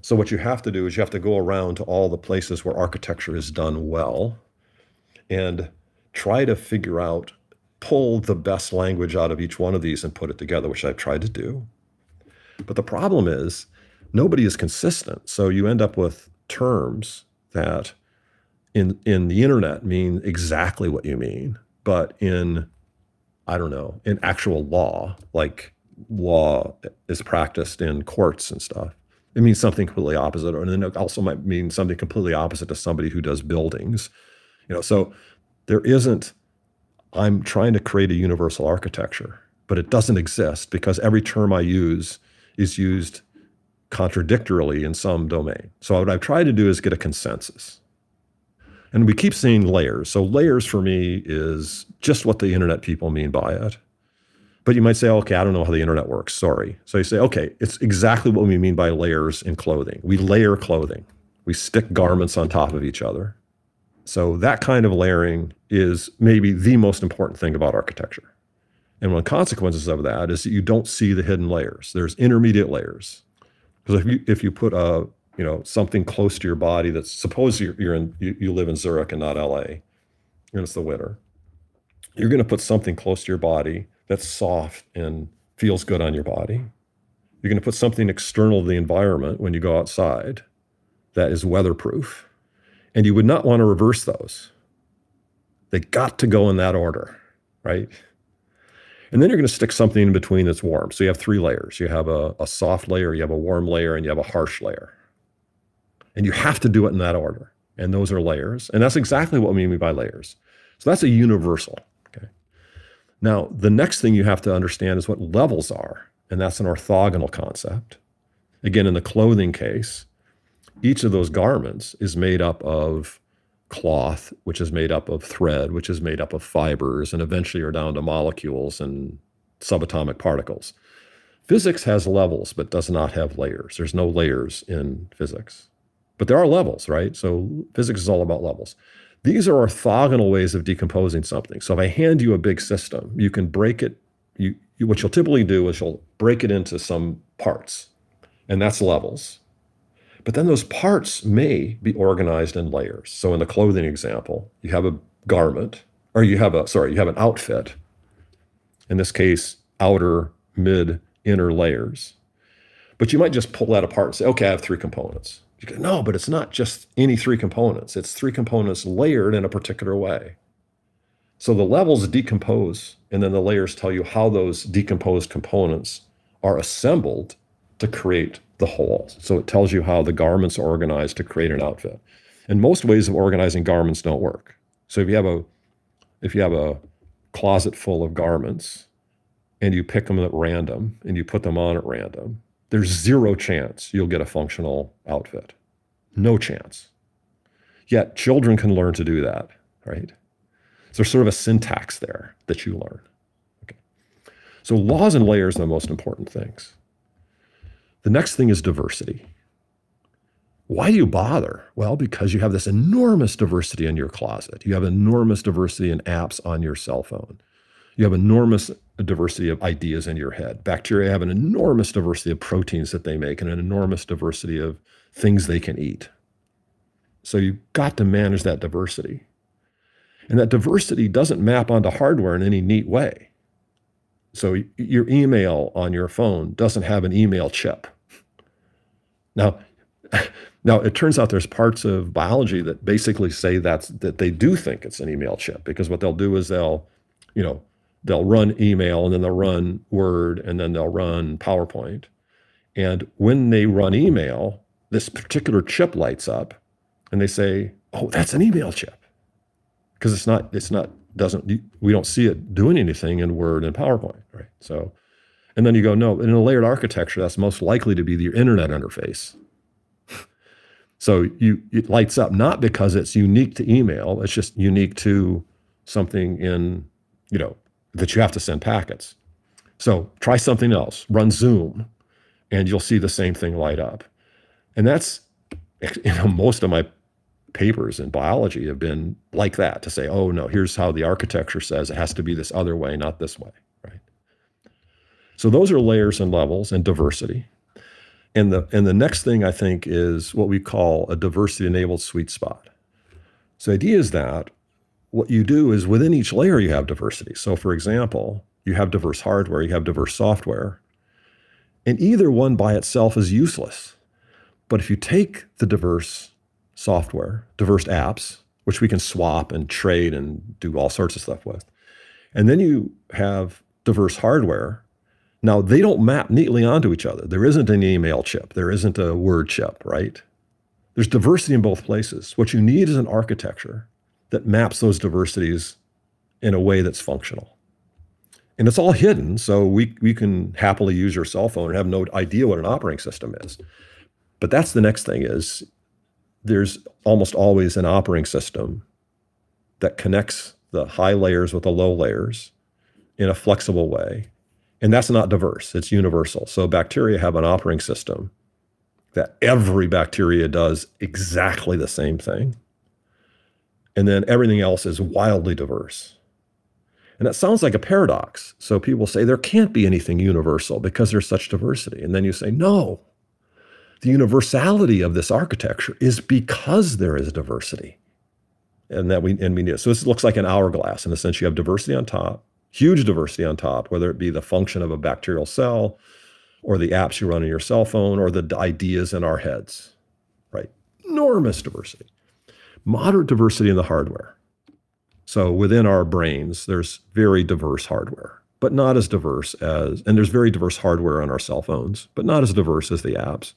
So what you have to do is you have to go around to all the places where architecture is done well and try to figure out, pull the best language out of each one of these and put it together, which I've tried to do. But the problem is nobody is consistent. So you end up with terms that in the internet mean exactly what you mean, but in actual law, like law is practiced in courts and stuff, it means something completely opposite. And then it also might mean something completely opposite to somebody who does buildings. So there isn't, I'm trying to create a universal architecture, but it doesn't exist because every term I use is used contradictorily in some domain. So what I've tried to do is get a consensus. And we keep seeing layers. So layers for me is just what the internet people mean by it. But you might say, okay, I don't know how the internet works, sorry. So you say, okay, it's exactly what we mean by layers in clothing. We layer clothing. We stick garments on top of each other. So that kind of layering is maybe the most important thing about architecture. And one of the consequences of that is that you don't see the hidden layers. There's intermediate layers. Because if you put something close to your body that's, suppose you live in Zurich and not LA, and it's the winter, you're going to put something close to your body that's soft and feels good on your body. You're going to put something external to the environment when you go outside that is weatherproof. And you would not want to reverse those. They got to go in that order, right? And then you're going to stick something in between that's warm. So you have 3 layers. You have a soft layer, you have a warm layer, and you have a harsh layer. And you have to do it in that order. And those are layers. And that's exactly what we mean by layers. So that's a universal. Okay. Now, the next thing you have to understand is what levels are. And that's an orthogonal concept. Again, in the clothing case, each of those garments is made up of cloth, which is made up of thread, which is made up of fibers, and eventually you're down to molecules and subatomic particles. Physics has levels, but does not have layers. There's no layers in physics. But there are levels, right? So physics is all about levels. These are orthogonal ways of decomposing something. So if I hand you a big system, you can break it. What you'll typically do is you'll break it into some parts, and that's levels. But then those parts may be organized in layers. So in the clothing example, you have a garment, or you have an outfit. In this case, outer, mid, inner layers. But you might just pull that apart and say, okay, I have 3 components. You go, no, but it's not just any 3 components. It's 3 components layered in a particular way. So the levels decompose, and then the layers tell you how those decomposed components are assembled to create the whole. So it tells you how the garments are organized to create an outfit. And most ways of organizing garments don't work. So if you have a closet full of garments and you pick them at random and you put them on at random, there's 0 chance you'll get a functional outfit. No chance. Yet children can learn to do that, right? So there's sort of a syntax there that you learn. Okay. So laws and layers are the most important things. The next thing is diversity. Why do you bother? Well, because you have this enormous diversity in your closet. You have enormous diversity in apps on your cell phone. You have enormous diversity of ideas in your head. Bacteria have an enormous diversity of proteins that they make and an enormous diversity of things they can eat. So you've got to manage that diversity. And that diversity doesn't map onto hardware in any neat way. So your email on your phone doesn't have an email chip. Now it turns out there's parts of biology that basically say that they do think it's an email chip, because what they'll do is they'll run email and then they'll run Word and then they'll run PowerPoint. And when they run email, this particular chip lights up and they say, oh, that's an email chip. Because we don't see it doing anything in Word and PowerPoint, right? So, and then you go, no, in a layered architecture, that's most likely to be your internet interface. So it lights up not because it's unique to email, it's just unique to something that you have to send packets. So try something else, run Zoom, and you'll see the same thing light up. And that's, most of my papers in biology have been like that, to say, oh no, here's how the architecture says it has to be this other way, not this way, right? So those are layers and levels and diversity. And the next thing I think is what we call a diversity-enabled sweet spot. So the idea is that what you do is within each layer you have diversity. So for example, you have diverse hardware, you have diverse software, and either one by itself is useless. But if you take the diverse software, diverse apps, which we can swap and trade and do all sorts of stuff with, and then you have diverse hardware, now they don't map neatly onto each other. There isn't an email chip. There isn't a Word chip, right? There's diversity in both places. What you need is an architecture that maps those diversities in a way that's functional. And it's all hidden, so we can happily use your cell phone and have no idea what an operating system is. But that's the next thing is there's almost always an operating system that connects the high layers with the low layers in a flexible way. And that's not diverse, it's universal. So bacteria have an operating system that every bacteria does exactly the same thing. And then everything else is wildly diverse. And that sounds like a paradox. So people say there can't be anything universal because there's such diversity. And then you say, no, the universality of this architecture is because there is diversity. And we need it. So this looks like an hourglass. In a sense, you have diversity on top, huge diversity on top, whether it be the function of a bacterial cell or the apps you run on your cell phone or the ideas in our heads, right? enormous diversity. Moderate diversity in the hardware. So within our brains, there's very diverse hardware, but not as diverse as, and there's very diverse hardware on our cell phones, but not as diverse as the apps.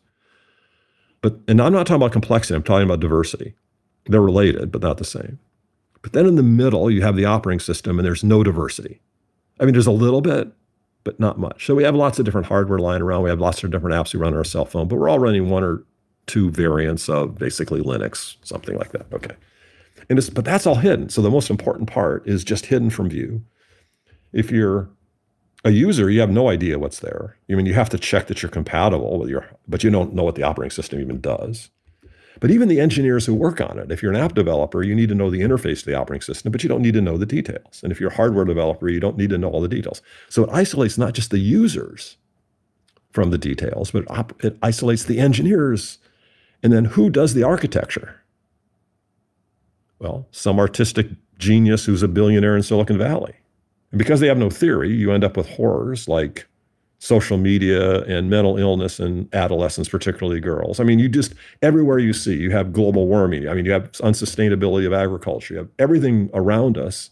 And I'm not talking about complexity, I'm talking about diversity. They're related, but not the same. But then in the middle, you have the operating system and there's no diversity. I mean, there's a little bit, but not much. So we have lots of different hardware lying around. We have lots of different apps we run on our cell phone, but we're all running one or two variants of basically Linux, something like that. Okay. But that's all hidden. So the most important part is just hidden from view. If you're a user, you have no idea what's there. I mean, you have to check that you're compatible with but you don't know what the operating system even does. But even the engineers who work on it, if you're an app developer, you need to know the interface to the operating system, but you don't need to know the details. And if you're a hardware developer, you don't need to know all the details. So it isolates not just the users from the details, but it isolates the engineers. And then who does the architecture? Well, some artistic genius who's a billionaire in Silicon Valley. And because they have no theory, you end up with horrors like social media and mental illness in adolescents, particularly girls. I mean, everywhere you see, you have global warming. I mean, you have unsustainability of agriculture. You have everything around us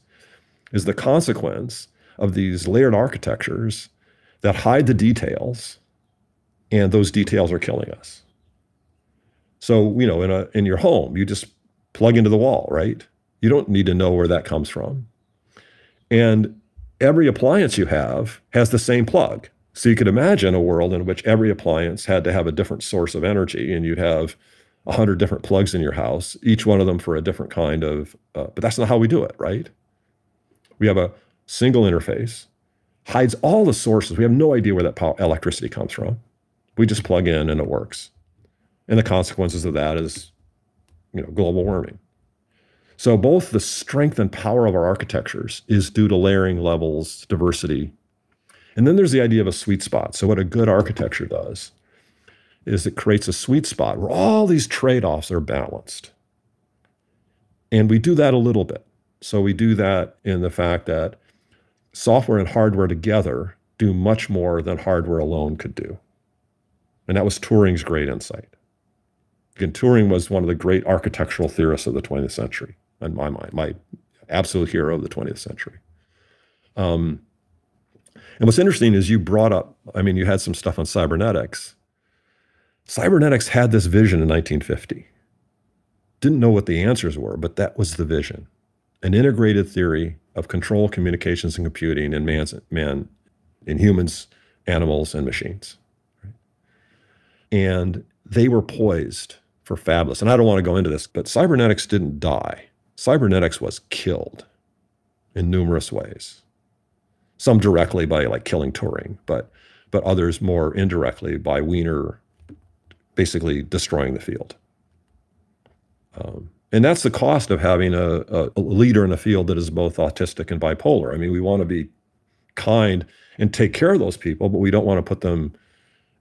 is the consequence of these layered architectures that hide the details, and those details are killing us. So, in your home, you just plug into the wall, right? You don't need to know where that comes from. And every appliance you have has the same plug. So you could imagine a world in which every appliance had to have a different source of energy, and you'd have 100 different plugs in your house, each one of them for a different kind of, but that's not how we do it, right? We have a single interface, hides all the sources. We have no idea where that electricity comes from. We just plug in and it works. And the consequences of that is, global warming. So both the strength and power of our architectures is due to layering levels, diversity. And then there's the idea of a sweet spot. So what a good architecture does is it creates a sweet spot where all these trade-offs are balanced. And we do that a little bit. So we do that in the fact that software and hardware together do much more than hardware alone could do. And that was Turing's great insight. Again, Turing was one of the great architectural theorists of the 20th century, in my mind, my absolute hero of the 20th century. And what's interesting is you brought up, you had some stuff on cybernetics. Cybernetics had this vision in 1950. Didn't know what the answers were, but that was the vision. An integrated theory of control, communications, and computing in humans, animals, and machines. Right? And they were poised for fabulous. And I don't want to go into this, but cybernetics didn't die. Cybernetics was killed in numerous ways. Some directly by killing Turing, but others more indirectly by Wiener basically destroying the field. And that's the cost of having a leader in a field that is both autistic and bipolar. We want to be kind and take care of those people, but we don't want to put them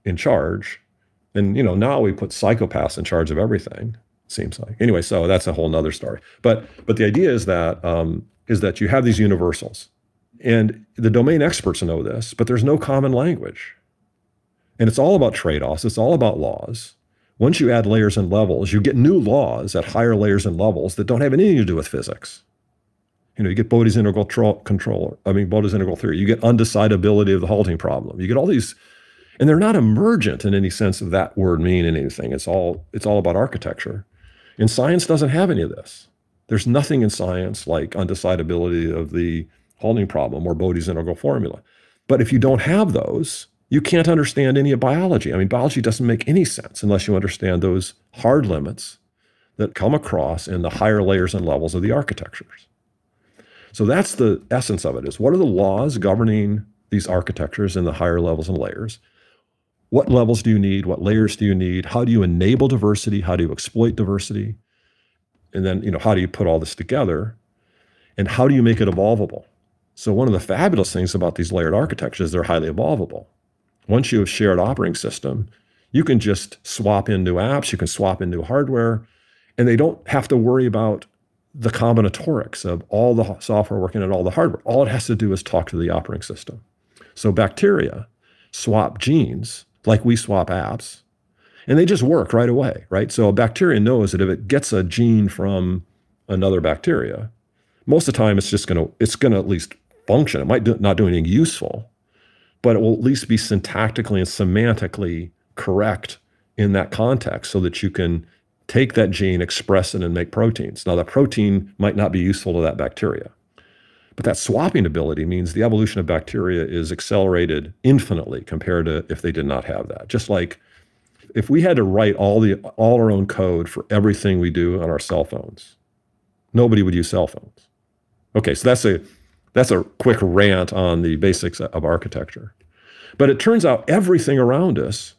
in charge. And now we put psychopaths in charge of everything, it seems like. Anyway, so that's a whole nother story. But the idea is that you have these universals. And the domain experts know this, but there's no common language. And it's all about trade-offs. It's all about laws. Once you add layers and levels, you get new laws at higher layers and levels that don't have anything to do with physics. You get Bode's integral Bode's integral theory. You get undecidability of the halting problem. You get all these, and they're not emergent in any sense of that word meaning anything. It's all about architecture. And science doesn't have any of this. There's nothing in science like undecidability of the halting problem or Bode's integral formula. But if you don't have those, you can't understand any of biology. Biology doesn't make any sense unless you understand those hard limits that come across in the higher layers and levels of the architectures. So that's the essence of it, is what are the laws governing these architectures in the higher levels and layers? What levels do you need? What layers do you need? How do you enable diversity? How do you exploit diversity? And then, how do you put all this together? And how do you make it evolvable? So one of the fabulous things about these layered architectures is they're highly evolvable. Once you have shared operating system, you can just swap in new apps, you can swap in new hardware, and they don't have to worry about the combinatorics of all the software working on all the hardware. All it has to do is talk to the operating system. So bacteria swap genes like we swap apps, And they just work right away, right? So a bacteria knows that if it gets a gene from another bacteria, most of the time it's going to at least function. It might not do anything useful, but it will at least be syntactically and semantically correct in that context so that you can take that gene, express it, and make proteins. Now, that protein might not be useful to that bacteria, but that swapping ability means the evolution of bacteria is accelerated infinitely compared to if they did not have that. Just like if we had to write all our own code for everything we do on our cell phones, nobody would use cell phones. Okay, so that's a quick rant on the basics of architecture. But it turns out everything around us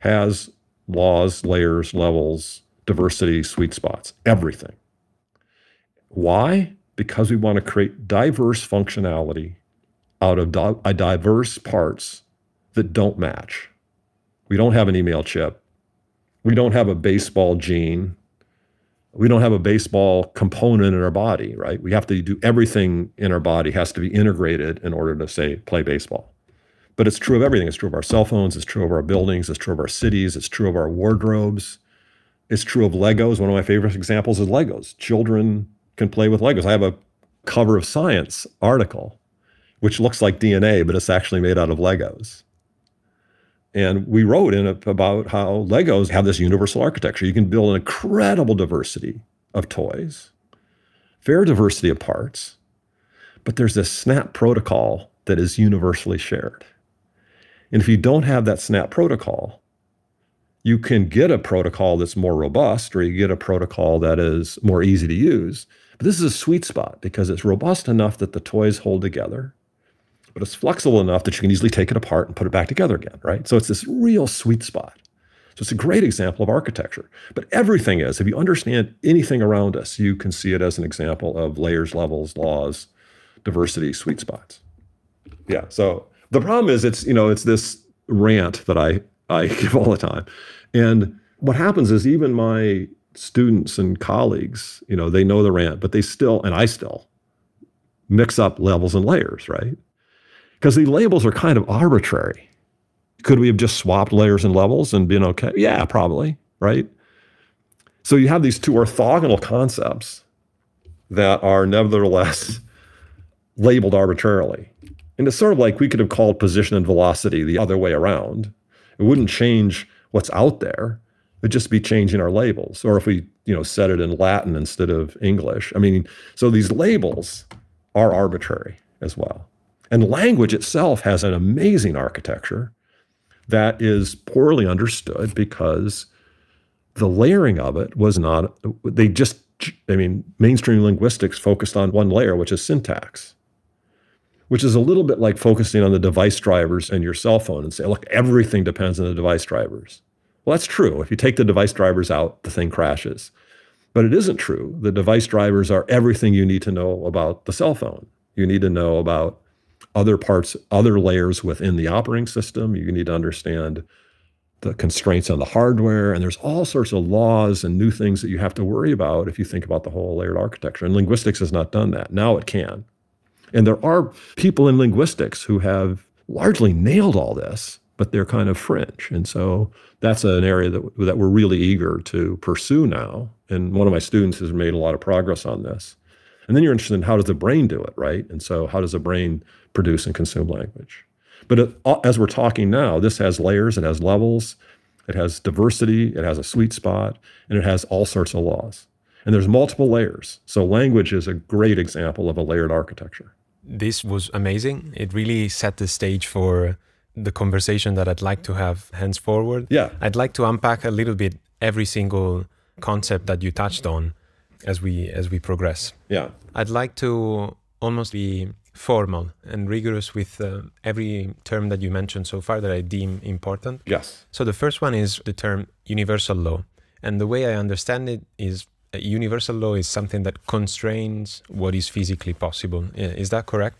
has laws, layers, levels, diversity, sweet spots, everything. Why? Because we want to create diverse functionality out of diverse parts that don't match. We don't have an email chip. We don't have a baseball gene. We don't have a baseball component in our body, right? We have to do everything in our body has to be integrated in order to, say, play baseball. But it's true of everything. It's true of our cell phones. It's true of our buildings. It's true of our cities. It's true of our wardrobes. It's true of Legos. One of my favorite examples is Legos. Children can play with Legos. I have a cover of Science article, which looks like DNA, but it's actually made out of Legos. And we wrote in it about how Legos have this universal architecture. You can build an incredible diversity of toys, fair diversity of parts, but there's this snap protocol that is universally shared. And if you don't have that snap protocol, you can get a protocol that's more robust, or you get a protocol that is more easy to use. But this is a sweet spot because it's robust enough that the toys hold together, but it's flexible enough that you can easily take it apart and put it back together again, right? So it's this real sweet spot. So it's a great example of architecture. But everything is, if you understand anything around us, you can see it as an example of layers, levels, laws, diversity, sweet spots. Yeah, so the problem is it's this rant that I give all the time. And what happens is even my students and colleagues, they know the rant, but they still, and I still, mix up levels and layers, right? Because the labels are kind of arbitrary. Could we have just swapped layers and levels and been okay? Yeah, probably, right? So you have these two orthogonal concepts that are nevertheless labeled arbitrarily. And it's sort of like we could have called position and velocity the other way around. It wouldn't change what's out there. It'd just be changing our labels. Or if we, said it in Latin instead of English. So these labels are arbitrary as well. And language itself has an amazing architecture that is poorly understood because the layering of it was not, mainstream linguistics focused on one layer, which is syntax, which is a little bit like focusing on the device drivers in your cell phone and say, look, everything depends on the device drivers. Well, that's true. If you take the device drivers out, the thing crashes. But it isn't true. The device drivers are everything you need to know about the cell phone. You need to know about other parts, other layers within the operating system. You need to understand the constraints on the hardware. And there's all sorts of laws and new things that you have to worry about if you think about the whole layered architecture. And linguistics has not done that. Now it can. And there are people in linguistics who have largely nailed all this, but they're kind of fringe. And so that's an area that we're really eager to pursue now. And one of my students has made a lot of progress on this. And then you're interested in how does the brain do it, right? And so how does the brain produce and consume language? But as we're talking now, this has layers, it has levels, it has diversity, it has a sweet spot, and it has all sorts of laws. And there's multiple layers. So language is a great example of a layered architecture. This was amazing. It really set the stage for the conversation that I'd like to have henceforward. Yeah. I'd like to unpack a little bit every single concept that you touched on as we progress. Yeah. I'd like to almost be formal and rigorous with every term that you mentioned so far that I deem important. Yes. So the first one is the term universal law. And the way I understand it is a universal law is something that constrains what is physically possible. Is that correct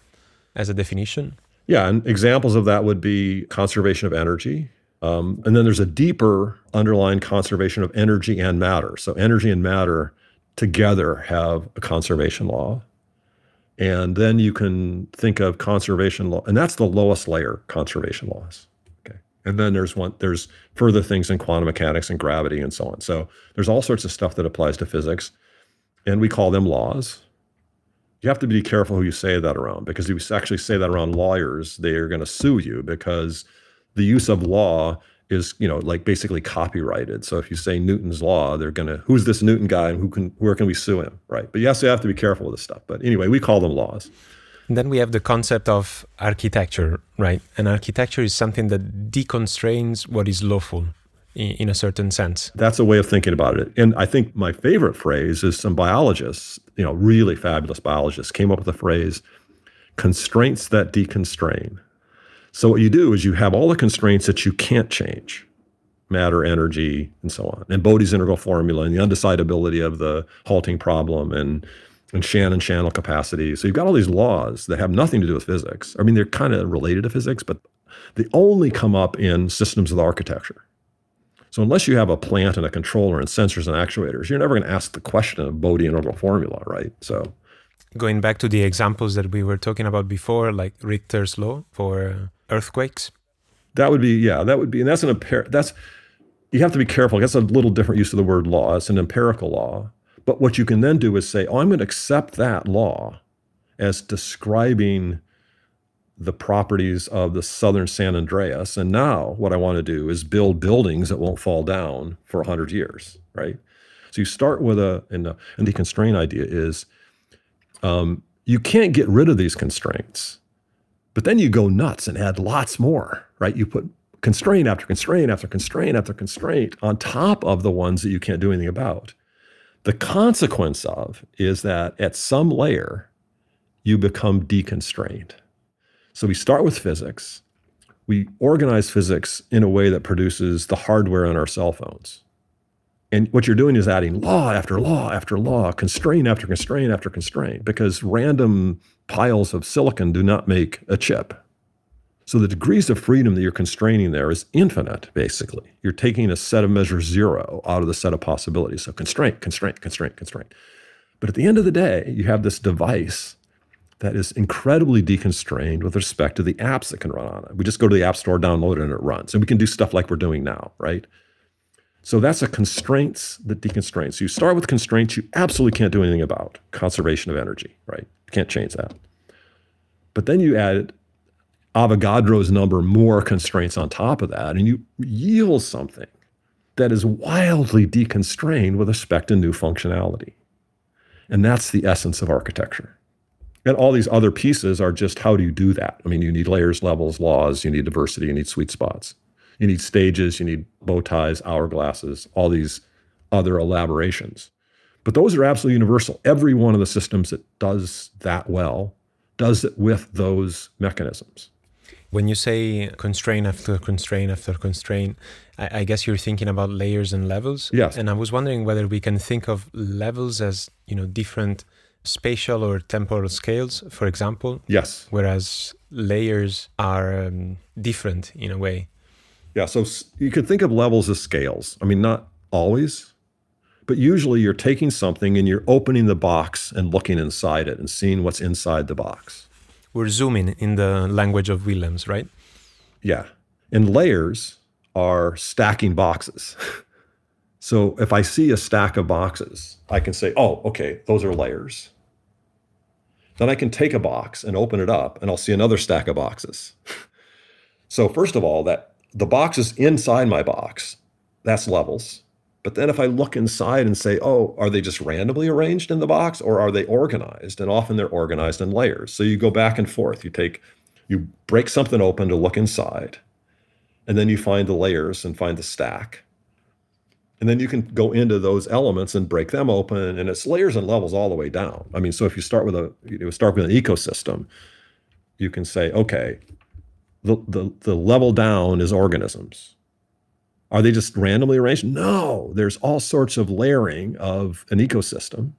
as a definition? Yeah, and examples of that would be conservation of energy. And then there's a deeper underlying conservation of energy and matter. So energy and matter together have a conservation law. And then you can think of conservation law, and that's the lowest layer conservation laws. Okay. And then there's further things in quantum mechanics and gravity and so on. So there's all sorts of stuff that applies to physics, and we call them laws. You have to be careful who you say that around, because if you actually say that around lawyers, they are going to sue you, because the use of law is, like basically copyrighted. So if you say Newton's law, they're going to, who's this Newton guy and where can we sue him, right? But yes, you have to be careful with this stuff. But anyway, we call them laws. And then we have the concept of architecture, right? And architecture is something that deconstrains what is lawful in a certain sense. That's a way of thinking about it. And I think my favorite phrase is some biologists, really fabulous biologists, came up with the phrase, constraints that deconstrain. So what you do is you have all the constraints that you can't change, matter, energy, and so on, and Bode's integral formula, and the undecidability of the halting problem, and Shannon channel capacity. So you've got all these laws that have nothing to do with physics. I mean, they're kind of related to physics, but they only come up in systems of architecture. So unless you have a plant and a controller and sensors and actuators, you're never going to ask the question of Bode integral formula, right? So going back to the examples that we were talking about before, like Richter's law for earthquakes. That would be, and that's you have to be careful. That's a little different use of the word law. It's an empirical law. But what you can then do is say, I'm going to accept that law as describing the properties of the southern San Andreas. And now what I want to do is build buildings that won't fall down for 100 years, right? So you start with and the constraint idea is you can't get rid of these constraints, but then you go nuts and add lots more, right? You put constraint after constraint after constraint after constraint on top of the ones that you can't do anything about. The consequence of is that at some layer, you become deconstrained. So we start with physics. We organize physics in a way that produces the hardware on our cell phones. And what you're doing is adding law after law after law, constraint after constraint after constraint, because random piles of silicon do not make a chip. So the degrees of freedom that you're constraining there is infinite, basically. You're taking a set of measure 0 out of the set of possibilities. So constraint, constraint, constraint, constraint. But at the end of the day, you have this device that is incredibly deconstrained with respect to the apps that can run on it. We just go to the App Store, download it, and it runs. And we can do stuff like we're doing now, right? So that's a constraints that deconstrains. So you start with constraints you absolutely can't do anything about. Conservation of energy, right? You can't change that. But then you add Avogadro's number more constraints on top of that, and you yield something that is wildly deconstrained with respect to new functionality. And that's the essence of architecture. And all these other pieces are just, how do you do that? I mean, you need layers, levels, laws, you need diversity, you need sweet spots. You need stages, you need bow ties, hourglasses, all these other elaborations. But those are absolutely universal. Every one of the systems that does that well does it with those mechanisms. When you say constraint after constraint after constraint, I guess you're thinking about layers and levels. Yes. And I was wondering whether we can think of levels as, different spatial or temporal scales, for example. Yes. Whereas layers are different in a way. Yeah, so you could think of levels as scales. I mean, not always, but usually you're taking something and you're opening the box and looking inside it and seeing what's inside the box. We're zooming in the language of Willems, right? Yeah. And layers are stacking boxes. So if I see a stack of boxes, I can say, oh, okay, those are layers. Then I can take a box and open it up and I'll see another stack of boxes. So first of all, that the boxes inside my box, that's levels. But then if I look inside and say, oh, are they just randomly arranged in the box or are they organized? And often they're organized in layers. So you go back and forth. You break something open to look inside, and then you find the layers and find the stack. And then you can go into those elements and break them open, and it's layers and levels all the way down. I mean, so if you start with an ecosystem, you can say, okay, the level down is organisms. Are they just randomly arranged? No, there's all sorts of layering of an ecosystem.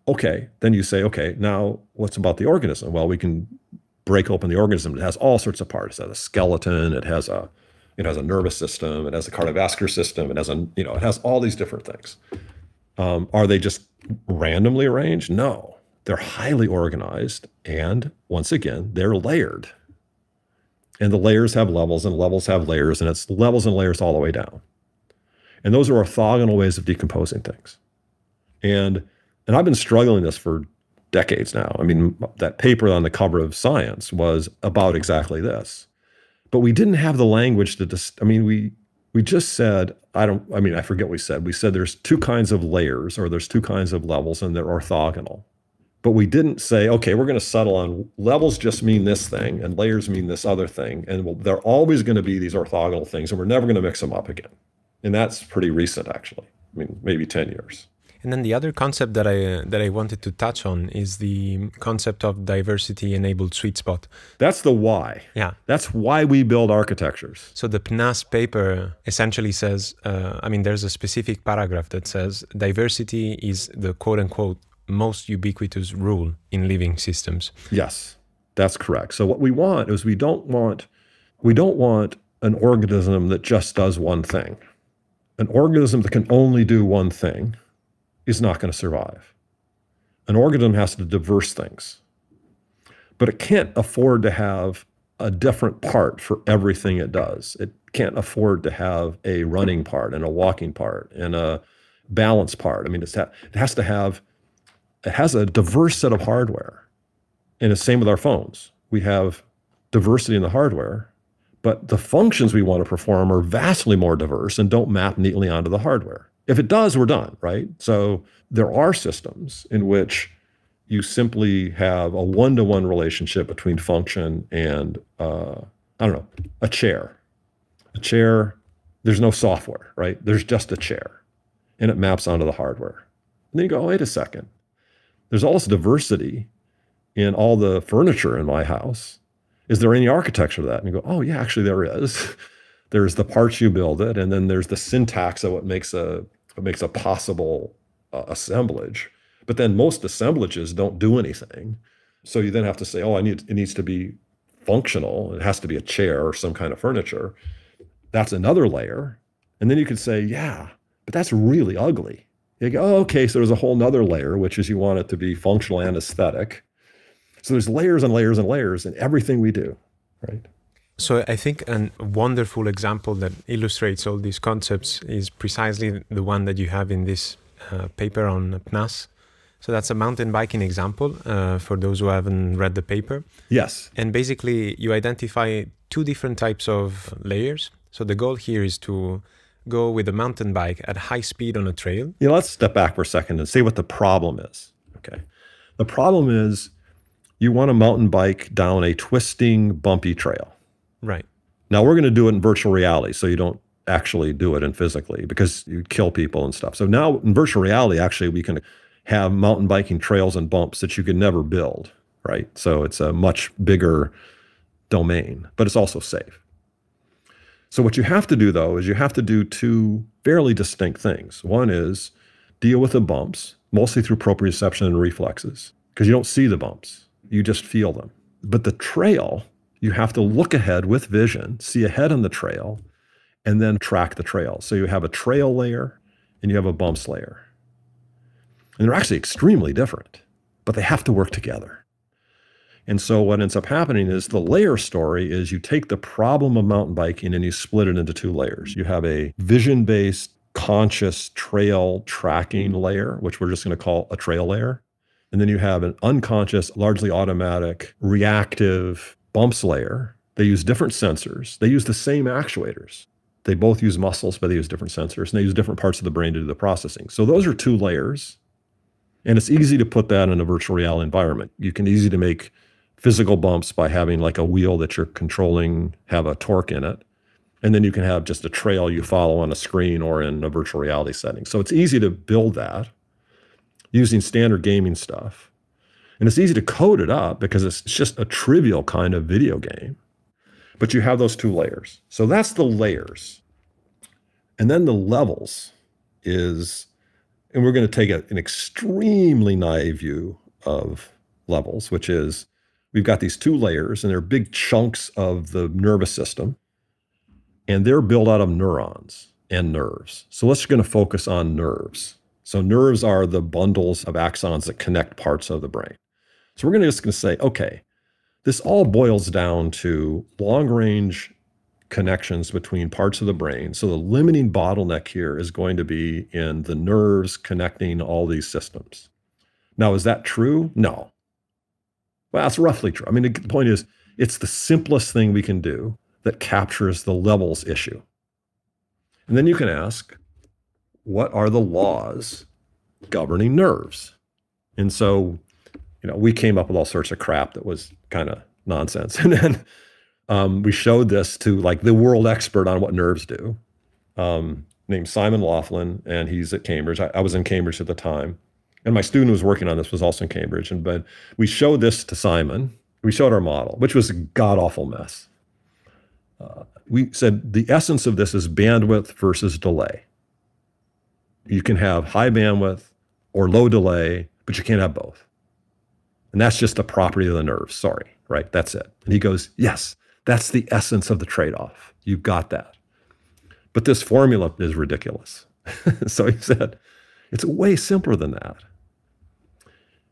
Okay, then you say, okay, now what's about the organism? Well, we can break open the organism. It has all sorts of parts. It has a skeleton. It has a nervous system. It has a cardiovascular system. It has all these different things. Are they just randomly arranged? No, they're highly organized. And once again, they're layered. And the layers have levels and levels have layers, and it's levels and layers all the way down. And those are orthogonal ways of decomposing things. And I've been struggling this for decades now. I mean, that paper on the cover of Science was about exactly this. But we didn't have the language to we just said, I forget what we said. We said there's two kinds of layers, or there's two kinds of levels, and they're orthogonal. But we didn't say, okay, we're going to settle on levels just mean this thing and layers mean this other thing. And they're always going to be these orthogonal things, and we're never going to mix them up again. And that's pretty recent, actually. I mean, maybe 10 years. And then the other concept that I wanted to touch on is the concept of diversity-enabled sweet spot. That's the why. Yeah. That's why we build architectures. So the PNAS paper essentially says, there's a specific paragraph that says diversity is the quote-unquote most ubiquitous rule in living systems. Yes, that's correct. So what we want is we don't want an organism that just does one thing. An organism that can only do one thing is not going to survive. An organism has to do diverse things, but it can't afford to have a different part for everything it does. It can't afford to have a running part and a walking part and a balance part. I mean, it has a diverse set of hardware. And it's the same with our phones. We have diversity in the hardware, but the functions we want to perform are vastly more diverse and don't map neatly onto the hardware. If it does, we're done, right? So there are systems in which you simply have a one-to-one relationship between function and, a chair. A chair, there's no software, right? There's just a chair, and it maps onto the hardware. And then you go, oh, wait a second. There's all this diversity in all the furniture in my house. Is there any architecture to that? And you go, oh, yeah, actually there is. There's the parts you build it, and then there's the syntax of what makes a possible assemblage. But then most assemblages don't do anything. So you then have to say, oh, it needs to be functional. It has to be a chair or some kind of furniture. That's another layer. And then you could say, yeah, but that's really ugly. You go, oh, okay, so there's a whole nother layer, which is you want it to be functional and aesthetic. So there's layers and layers and layers in everything we do, right? So I think a wonderful example that illustrates all these concepts is precisely the one that you have in this paper on PNAS. So that's a mountain biking example for those who haven't read the paper. Yes. And basically you identify two different types of layers. So the goal here is to go with a mountain bike at high speed on a trail. Yeah, let's step back for a second and see what the problem is. Okay. The problem is you want a mountain bike down a twisting, bumpy trail. Right. Now we're going to do it in virtual reality, so you don't actually do it in physically because you'd kill people and stuff. So now in virtual reality, actually, we can have mountain biking trails and bumps that you could never build, right? So it's a much bigger domain, but it's also safe. So what you have to do, though, is you have to do two fairly distinct things. One is deal with the bumps, mostly through proprioception and reflexes, because you don't see the bumps. You just feel them. But the trail, you have to look ahead with vision, see ahead on the trail, and then track the trail. So you have a trail layer and you have a bumps layer. And they're actually extremely different, but they have to work together. And so what ends up happening is the layer story is you take the problem of mountain biking and you split it into two layers. You have a vision-based conscious trail tracking layer, which we're just going to call a trail layer. And then you have an unconscious, largely automatic, reactive bumps layer. They use different sensors. They use the same actuators. They both use muscles, but they use different sensors, and they use different parts of the brain to do the processing. So those are two layers. And it's easy to put that in a virtual reality environment. You can easy to make physical bumps by having like a wheel that you're controlling, have a torque in it. And then you can have just a trail you follow on a screen or in a virtual reality setting. So it's easy to build that using standard gaming stuff. And it's easy to code it up because it's just a trivial kind of video game. But you have those two layers. So that's the layers. And then the levels is, and we're going to take an extremely naive view of levels, which is we've got these two layers and they're big chunks of the nervous system. And they're built out of neurons and nerves. So let's going to focus on nerves. So nerves are the bundles of axons that connect parts of the brain. So we're just going to say, okay, This all boils down to long-range connections between parts of the brain. So the limiting bottleneck here is going to be in the nerves connecting all these systems. Now, is that true? No. Well, that's roughly true. I mean, the point is, it's the simplest thing we can do that captures the levels issue. And then you can ask, what are the laws governing nerves? And so, we came up with all sorts of crap that was kind of nonsense. And then we showed this to like the world expert on what nerves do, named Simon Laughlin, and he's at Cambridge. I was in Cambridge at the time. And my student who was working on this was also in Cambridge. But we showed this to Simon. We showed our model, which was a god-awful mess. We said the essence of this is bandwidth versus delay. You can have high bandwidth or low delay, but you can't have both. And that's just a property of the nerves. Sorry, right? That's it. And he goes, yes, that's the essence of the trade-off. You've got that. But this formula is ridiculous. So he said, it's way simpler than that.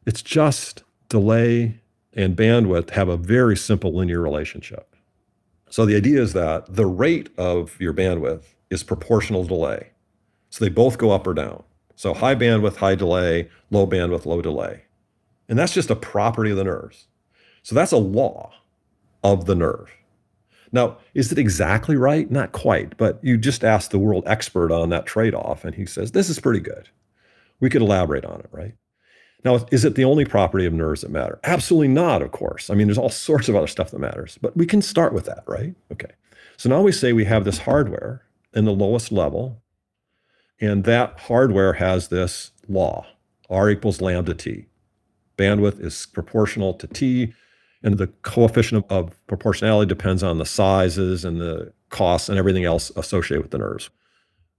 It's just delay and bandwidth have a very simple linear relationship. So the idea is that the rate of your bandwidth is proportional to delay. So they both go up or down. So high bandwidth, high delay, low bandwidth, low delay. And that's just a property of the nerves. So that's a law of the nerve. Now, is it exactly right? Not quite, but you just ask the world expert on that trade-off, and he says, this is pretty good. We could elaborate on it, right? Now, is it the only property of nerves that matter? Absolutely not, of course. I mean, there's all sorts of other stuff that matters, but we can start with that, right? Okay. So now we say we have this hardware in the lowest level, and that hardware has this law, R equals lambda t. Bandwidth is proportional to t, and the coefficient of proportionality depends on the sizes and the costs and everything else associated with the nerves.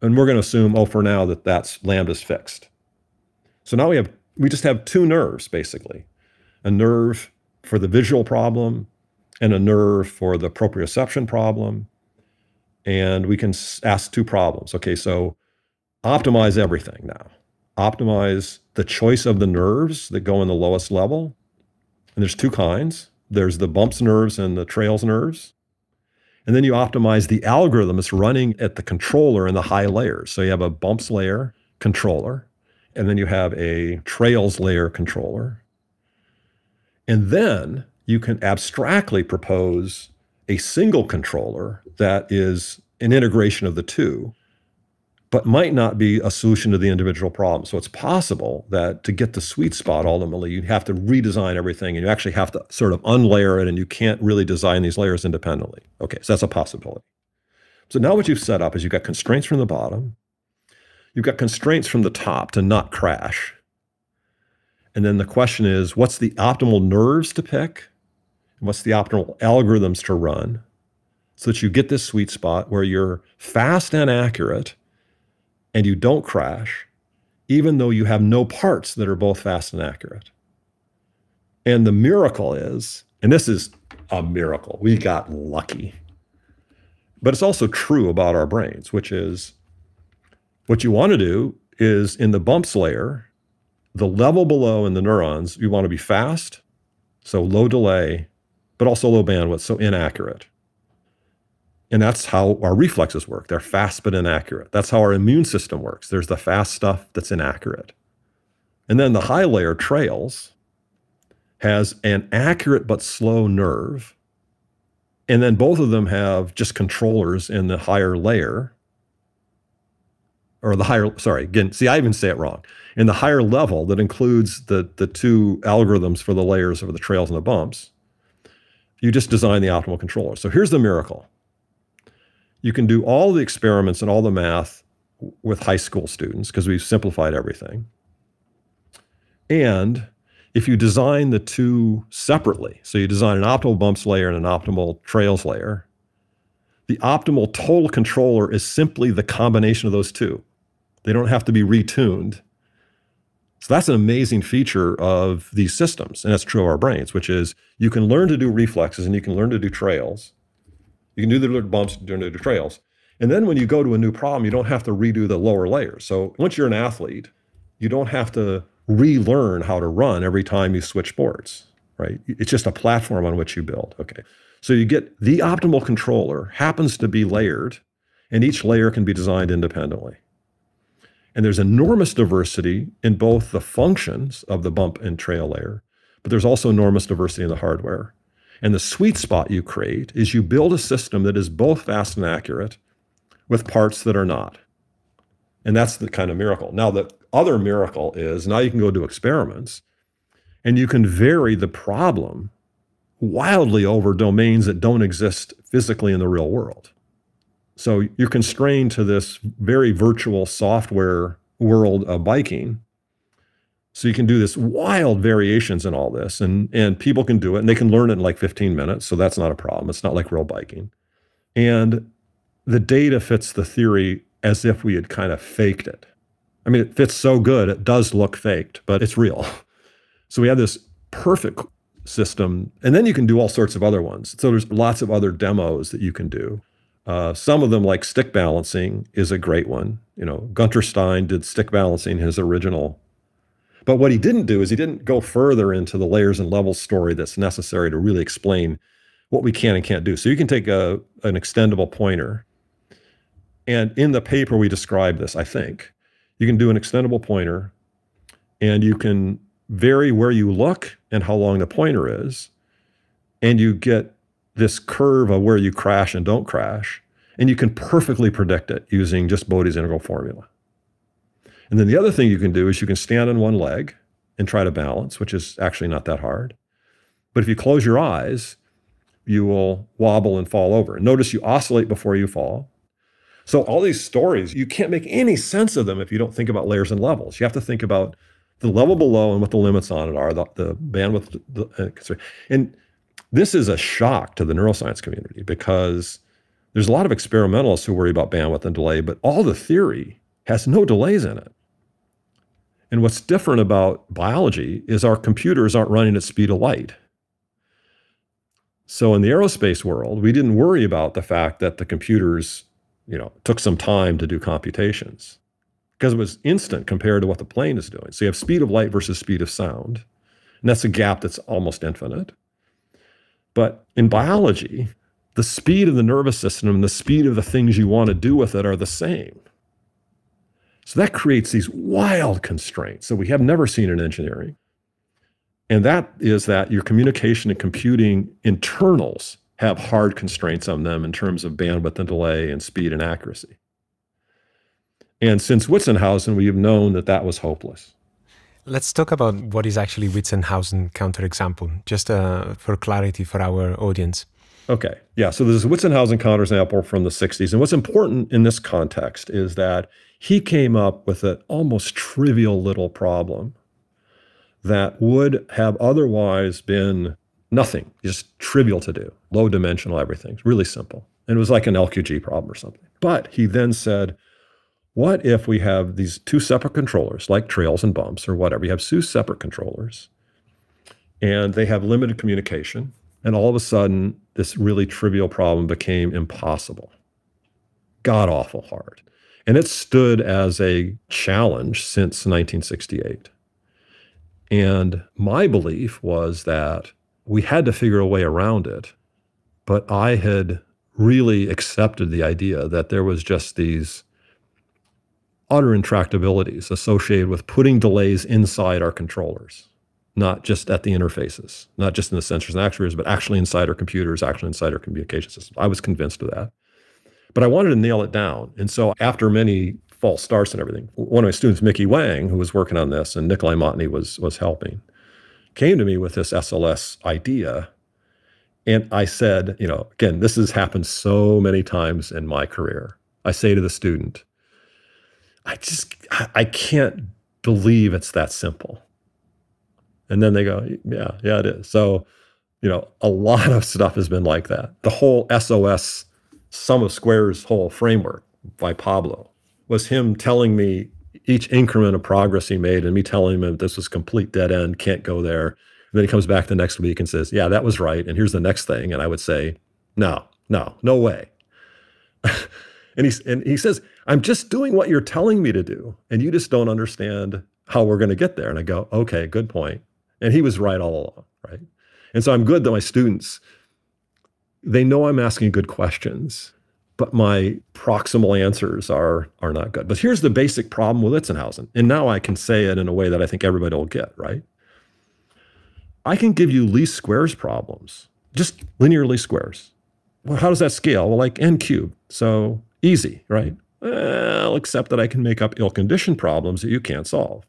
And we're going to assume, for now, that that's lambda's fixed. So now we just have two nerves, basically. A nerve for the visual problem and a nerve for the proprioception problem. And we can ask two problems. Okay, so optimize everything now. Optimize the choice of the nerves that go in the lowest level. And there's two kinds. There's the bumps nerves and the trails nerves. And then you optimize the algorithm that's running at the controller in the high layers. So you have a bumps layer controller, and then you have a trails layer controller. And then you can abstractly propose a single controller that is an integration of the two, but might not be a solution to the individual problem. So it's possible that to get the sweet spot, ultimately, you have to redesign everything, and you actually have to sort of unlayer it, and you can't really design these layers independently. Okay, so that's a possibility. So now what you've set up is you've got constraints from the bottom, you've got constraints from the top to not crash. And then the question is, what's the optimal nerves to pick? And what's the optimal algorithms to run so that you get this sweet spot where you're fast and accurate and you don't crash, even though you have no parts that are both fast and accurate. And the miracle is, and this is a miracle, we got lucky. But it's also true about our brains, which is what you want to do is in the bumps layer, the level below in the neurons, you want to be fast, so low delay, but also low bandwidth, so inaccurate. And that's how our reflexes work. They're fast but inaccurate. That's how our immune system works. There's the fast stuff that's inaccurate. And then the high layer trails has an accurate but slow nerve. And then both of them have just controllers in the higher layer. Or the higher, sorry, again, see, I even say it wrong. In the higher level that includes the two algorithms for the layers of the trails and the bumps, you just design the optimal controller. So here's the miracle. You can do all the experiments and all the math with high school students because we've simplified everything. And if you design the two separately, so you design an optimal bumps layer and an optimal trails layer, the optimal total controller is simply the combination of those two. They don't have to be retuned. So that's an amazing feature of these systems. And that's true of our brains, which is you can learn to do reflexes and you can learn to do trails. You can do the bumps, do the trails. And then when you go to a new problem, you don't have to redo the lower layers. So once you're an athlete, you don't have to relearn how to run every time you switch sports, right? It's just a platform on which you build. Okay. So you get the optimal controller happens to be layered, and each layer can be designed independently. And there's enormous diversity in both the functions of the bump and trail layer, but there's also enormous diversity in the hardware. And the sweet spot you create is you build a system that is both fast and accurate with parts that are not. And that's the kind of miracle. Now, the other miracle is now you can go do experiments and you can vary the problem wildly over domains that don't exist physically in the real world. So you're constrained to this very virtual software world of biking. So you can do this wild variations in all this, and people can do it, and they can learn it in like 15 minutes. So that's not a problem. It's not like real biking. And the data fits the theory as if we had kind of faked it. I mean, it fits so good, it does look faked, but it's real. So we have this perfect system, and then you can do all sorts of other ones. So there's lots of other demos that you can do. Some of them, like stick balancing, is a great one. You know, Gunter Stein did stick balancing, his original. But what he didn't do is he didn't go further into the layers and levels story that's necessary to really explain what we can and can't do. So you can take an extendable pointer, and in the paper we describe this, I think. You can do an extendable pointer, and you can vary where you look and how long the pointer is, and you get this curve of where you crash and don't crash, and you can perfectly predict it using just Bode's integral formula. And then the other thing you can do is you can stand on one leg and try to balance, which is actually not that hard. But if you close your eyes, you will wobble and fall over. And notice you oscillate before you fall. So all these stories, you can't make any sense of them if you don't think about layers and levels. You have to think about the level below and what the limits on it are, the bandwidth. And this is a shock to the neuroscience community because there's a lot of experimentalists who worry about bandwidth and delay, but all the theory has no delays in it. And what's different about biology is our computers aren't running at speed of light. So in the aerospace world, we didn't worry about the fact that the computers, took some time to do computations because it was instant compared to what the plane is doing. So you have speed of light versus speed of sound, and that's a gap that's almost infinite. But in biology, the speed of the nervous system and the speed of the things you want to do with it are the same. So that creates these wild constraints that we have never seen in engineering. And that is that your communication and computing internals have hard constraints on them in terms of bandwidth and delay and speed and accuracy. And since Witsenhausen, we have known that that was hopeless. Let's talk about what is actually Witsenhausen counterexample, just for clarity for our audience. Okay, yeah, so there's a Witsenhausen counterexample from the 60s. And what's important in this context is that he came up with an almost trivial little problem that would have otherwise been nothing, just trivial to do, low dimensional everything, really simple. And it was like an LQG problem or something. But he then said, what if we have these two separate controllers, like trails and bumps or whatever? You have two separate controllers, and they have limited communication. And all of a sudden, this really trivial problem became impossible, god-awful hard. And it stood as a challenge since 1968. And my belief was that we had to figure a way around it, but I had really accepted the idea that there was just these utter intractabilities associated with putting delays inside our controllers, not just at the interfaces, not just in the sensors and actuators, but actually inside our computers, actually inside our communication systems. I was convinced of that. But I wanted to nail it down. And so after many false starts and everything, one of my students, Mickey Wang, who was working on this, and Nikolai Motny was helping, came to me with this SLS idea. And I said, again, this has happened so many times in my career. I say to the student, I can't believe it's that simple. And then they go, yeah, it is. So, a lot of stuff has been like that. The whole SOS sum of squares whole framework by Pablo was him telling me each increment of progress he made and me telling him this was complete dead end, can't go there. And then he comes back the next week and says, yeah, that was right. And here's the next thing. And I would say, no way. And he says, I'm just doing what you're telling me to do. And you just don't understand how we're going to get there. And I go, okay, good point. And he was right all along, right? And so I'm good that my students, they know I'm asking good questions, but my proximal answers are not good. But here's the basic problem with Witsenhausen. And now I can say it in a way that I think everybody will get, right? I can give you least squares problems, just linear least squares. Well, how does that scale? Well, like n cubed. So easy, right? Well, except that I can make up ill-conditioned problems that you can't solve.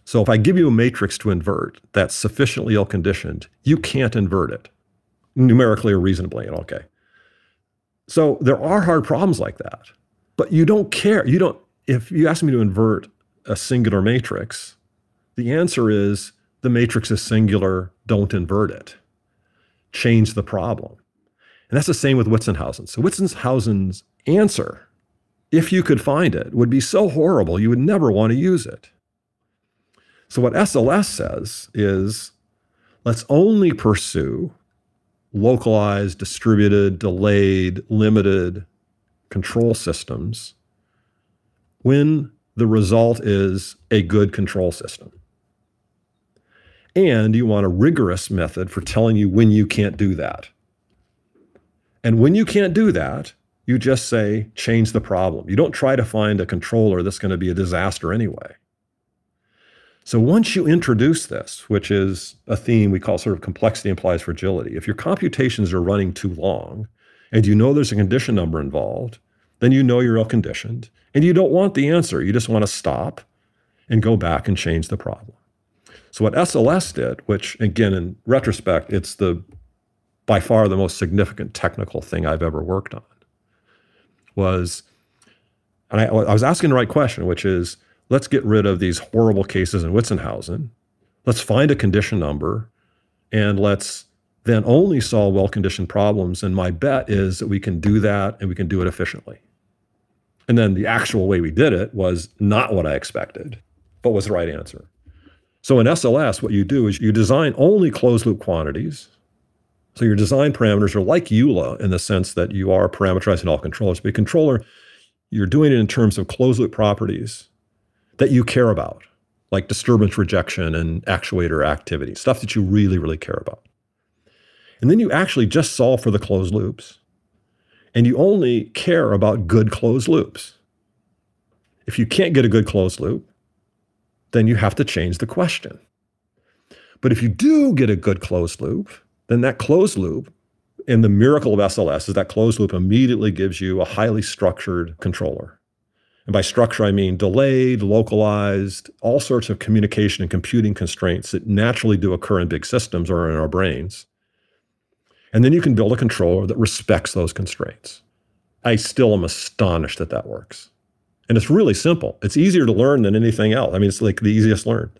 So if I give you a matrix to invert that's sufficiently ill-conditioned, you can't invert it numerically or reasonably, and okay. So there are hard problems like that, but you don't care. If you ask me to invert a singular matrix, the answer is the matrix is singular, don't invert it. Change the problem. And that's the same with Witsenhausen. So Witsenhausen's answer, if you could find it, would be so horrible you would never want to use it. So what SLS says is, let's only pursue localized, distributed, delayed, limited control systems when the result is a good control system. And you want a rigorous method for telling you when you can't do that. And when you can't do that, you just say, change the problem. You don't try to find a controller that's going to be a disaster anyway. So once you introduce this, which is a theme we call sort of complexity implies fragility, if your computations are running too long and you know there's a condition number involved, then you know you're ill-conditioned and you don't want the answer. You just want to stop and go back and change the problem. So what SLS did, which again, in retrospect, it's by far the most significant technical thing I've ever worked on, was, and I was asking the right question, which is, let's get rid of these horrible cases in Witsenhausen. Let's find a condition number, and let's then only solve well-conditioned problems. And my bet is that we can do that, and we can do it efficiently. And then the actual way we did it was not what I expected, but was the right answer. So in SLS, what you do is you design only closed-loop quantities. So your design parameters are like EULA in the sense that you are parameterizing all controllers. But a controller, you're doing it in terms of closed-loop properties that you care about, like disturbance rejection and actuator activity, stuff that you really, really care about. And then you actually just solve for the closed loops. And you only care about good closed loops. If you can't get a good closed loop, then you have to change the question. But if you do get a good closed loop, then that closed loop, and the miracle of SLS is that closed loop immediately gives you a highly structured controller. And by structure, I mean delayed, localized, all sorts of communication and computing constraints that naturally do occur in big systems or in our brains. And then you can build a controller that respects those constraints. I still am astonished that that works. And it's really simple. It's easier to learn than anything else. I mean, it's like the easiest learned.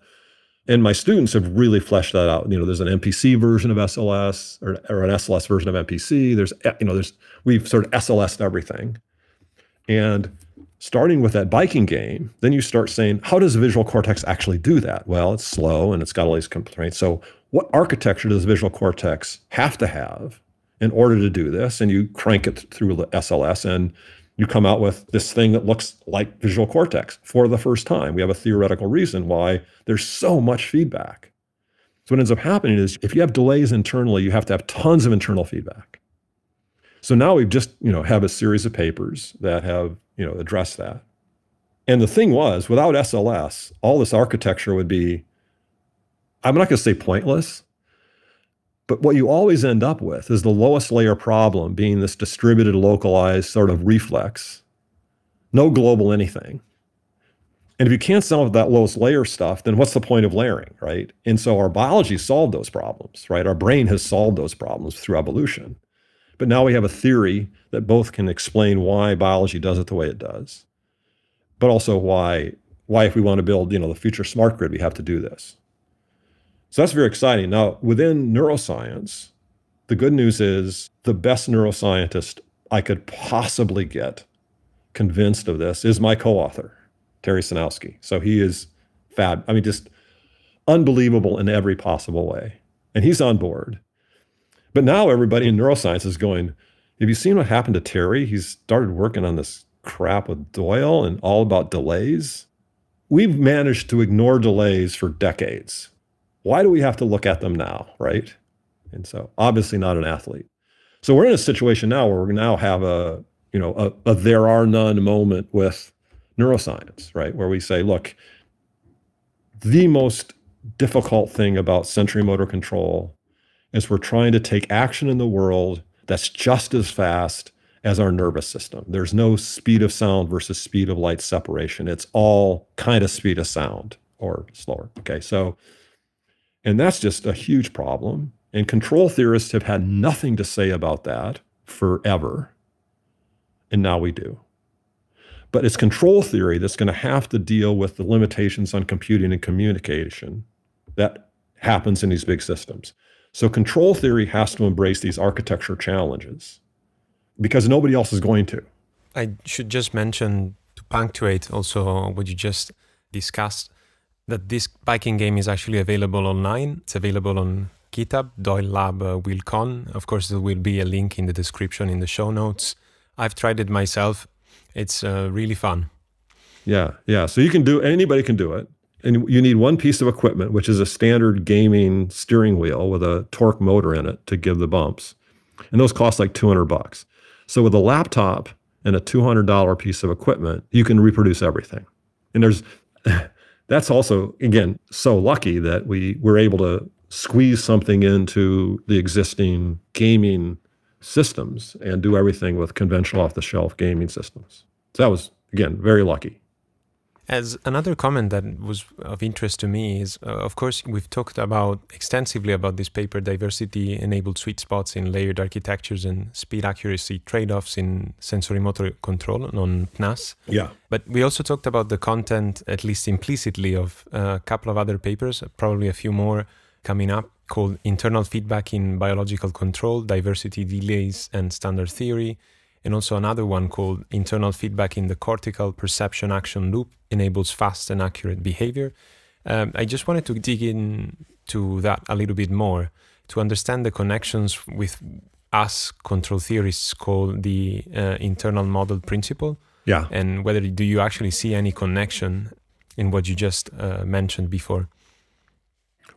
And my students have really fleshed that out. There's an MPC version of SLS or an SLS version of MPC. We've sort of SLS'd everything. And starting with that biking game, then you start saying, how does the visual cortex actually do that? Well, it's slow and it's got all these constraints. So what architecture does the visual cortex have to have in order to do this? And you crank it through the SLS and you come out with this thing that looks like visual cortex for the first time. We have a theoretical reason why there's so much feedback. So what ends up happening is if you have delays internally, you have to have tons of internal feedback. So now we've just, have a series of papers that have, addressed that. And the thing was, without SLS, all this architecture would be, I'm not going to say pointless, but what you always end up with is the lowest layer problem being this distributed, localized sort of reflex, no global anything. And if you can't solve that lowest layer stuff, then what's the point of layering, right? And so our biology solved those problems, right? Our brain has solved those problems through evolution. But now we have a theory that both can explain why biology does it the way it does, but also why if we want to build, the future smart grid, we have to do this. So that's very exciting. Now, within neuroscience, the good news is the best neuroscientist I could possibly get convinced of this is my co-author, Terry Sanowski. So he is just unbelievable in every possible way. And he's on board. But now everybody in neuroscience is going, have you seen what happened to Terry? He's started working on this crap with Doyle and all about delays. We've managed to ignore delays for decades. Why do we have to look at them now, right? And so obviously not an athlete. So we're in a situation now where we now have a there are none moment with neuroscience, right? Where we say, look, the most difficult thing about sensory motor control is we're trying to take action in the world that's just as fast as our nervous system. There's no speed of sound versus speed of light separation. It's all kind of speed of sound or slower. Okay, so, and that's just a huge problem. And control theorists have had nothing to say about that forever. And now we do. But it's control theory that's going to have to deal with the limitations on computing and communication that happens in these big systems. So control theory has to embrace these architecture challenges because nobody else is going to. I should just mention, to punctuate also what you just discussed, that this biking game is actually available online. It's available on GitHub, Doyle Lab Wilcon. Of course, there will be a link in the description in the show notes. I've tried it myself. It's really fun. Yeah. So you can do, anybody can do it. And you need one piece of equipment, which is a standard gaming steering wheel with a torque motor in it to give the bumps. And those cost like $200. So with a laptop and a $200 piece of equipment, you can reproduce everything. And that's also, again, so lucky that we were able to squeeze something into the existing gaming systems and do everything with conventional off-the-shelf gaming systems. So that was, again, very lucky. As another comment that was of interest to me is, of course, we've talked extensively about this paper, diversity-enabled sweet spots in layered architectures and speed accuracy trade-offs in sensory motor control on PNAS. Yeah. But we also talked about the content, at least implicitly, of a couple of other papers, probably a few more coming up, called Internal Feedback in Biological Control, Diversity Delays and Standard Theory, and also another one called Internal Feedback in the Cortical Perception Action Loop Enables Fast and Accurate Behavior. I just wanted to dig into that a little bit more to understand the connections with us control theorists called the internal model principle. Yeah. And whether do you actually see any connection in what you just mentioned before?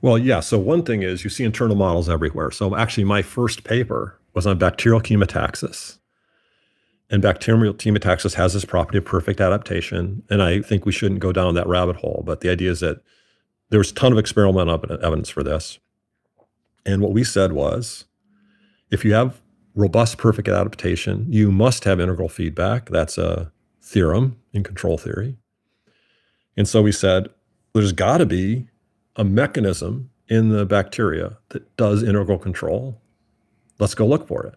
Well, yeah. So one thing is you see internal models everywhere. So actually my first paper was on bacterial chemotaxis. And bacterial chemotaxis has this property of perfect adaptation. And I think we shouldn't go down that rabbit hole. But the idea is that there's a ton of experimental evidence for this. And what we said was, if you have robust perfect adaptation, you must have integral feedback. That's a theorem in control theory. And so we said, there's got to be a mechanism in the bacteria that does integral control. Let's go look for it.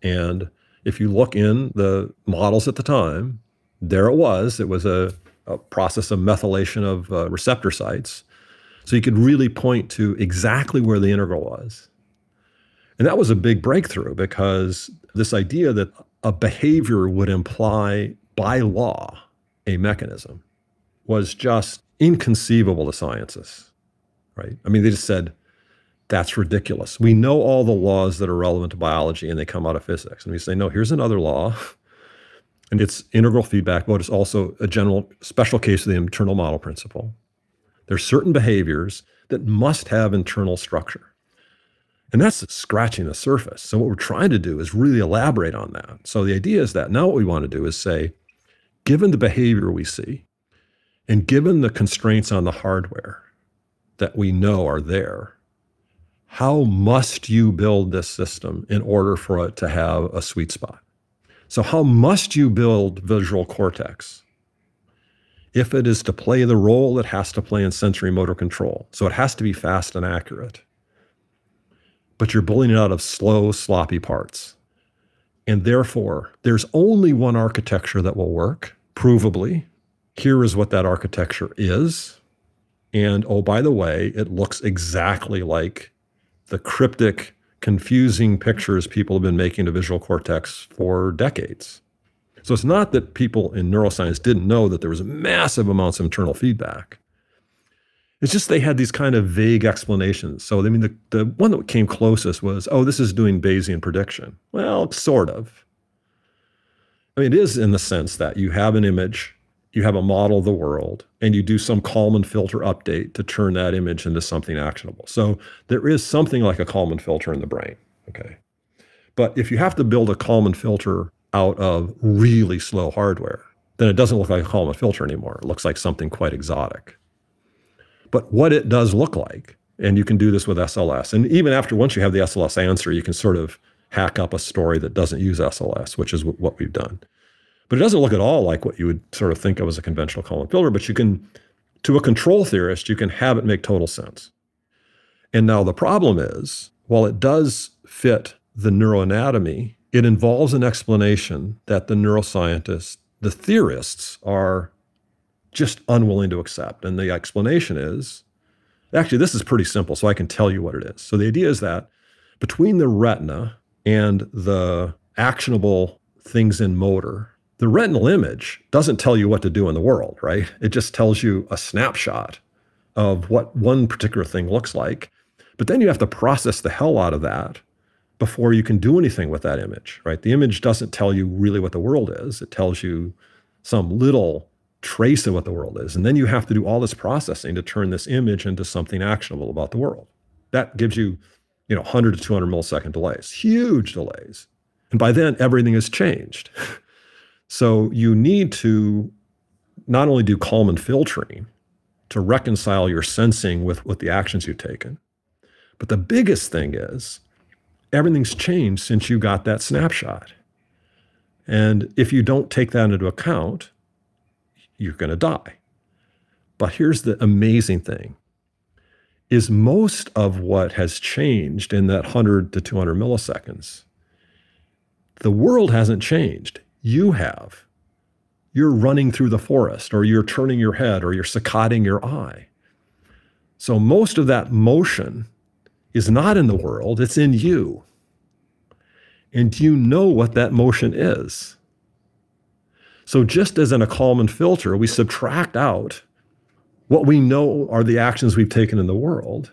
And if you look in the models at the time, there it was. It was a process of methylation of receptor sites. So you could really point to exactly where the integral was. And that was a big breakthrough because this idea that a behavior would imply by law a mechanism was just inconceivable to scientists, right? I mean, they just said, that's ridiculous. We know all the laws that are relevant to biology and they come out of physics. And we say, no, here's another law. And it's integral feedback, but it's also a general special case of the internal model principle. There's certain behaviors that must have internal structure. And that's scratching the surface. So what we're trying to do is really elaborate on that. So the idea is that now what we want to do is say, given the behavior we see, and given the constraints on the hardware that we know are there, how must you build this system in order for it to have a sweet spot? So how must you build visual cortex if it is to play the role it has to play in sensory motor control? So it has to be fast and accurate, but you're building it out of slow, sloppy parts. And therefore, there's only one architecture that will work, provably. Here is what that architecture is. And oh, by the way, it looks exactly like the cryptic, confusing pictures people have been making to visual cortex for decades. So it's not that people in neuroscience didn't know that there was massive amounts of internal feedback. It's just they had these kind of vague explanations. So, I mean, the one that came closest was, oh, this is doing Bayesian prediction. Well, sort of. I mean, it is in the sense that you have an image, you have a model of the world, and you do some Kalman filter update to turn that image into something actionable. So there is something like a Kalman filter in the brain, okay? But if you have to build a Kalman filter out of really slow hardware, then it doesn't look like a Kalman filter anymore. It looks like something quite exotic. But what it does look like, and you can do this with SLS, and even once you have the SLS answer, you can sort of hack up a story that doesn't use SLS, which is what we've done. But it doesn't look at all like what you would sort of think of as a conventional Kalman filter, but you can, to a control theorist, you can have it make total sense. And now the problem is, while it does fit the neuroanatomy, it involves an explanation that the neuroscientists, the theorists, are just unwilling to accept. And the explanation is, actually, this is pretty simple, so I can tell you what it is. So the idea is that between the retina and the actionable things in motor, the retinal image doesn't tell you what to do in the world, right? It just tells you a snapshot of what one particular thing looks like. But then you have to process the hell out of that before you can do anything with that image, right? The image doesn't tell you really what the world is. It tells you some little trace of what the world is. And then you have to do all this processing to turn this image into something actionable about the world. That gives you, 100 to 200 millisecond delays, huge delays. And by then, everything has changed. So you need to not only do Kalman filtering to reconcile your sensing with the actions you've taken, but the biggest thing is everything's changed since you got that snapshot. And if you don't take that into account, you're going to die. But here's the amazing thing, is most of what has changed in that 100 to 200 milliseconds, the world hasn't changed. You have. You're running through the forest, or you're turning your head, or you're saccading your eye. So most of that motion is not in the world, it's in you. And you know what that motion is. So just as in a Kalman filter, we subtract out what we know are the actions we've taken in the world,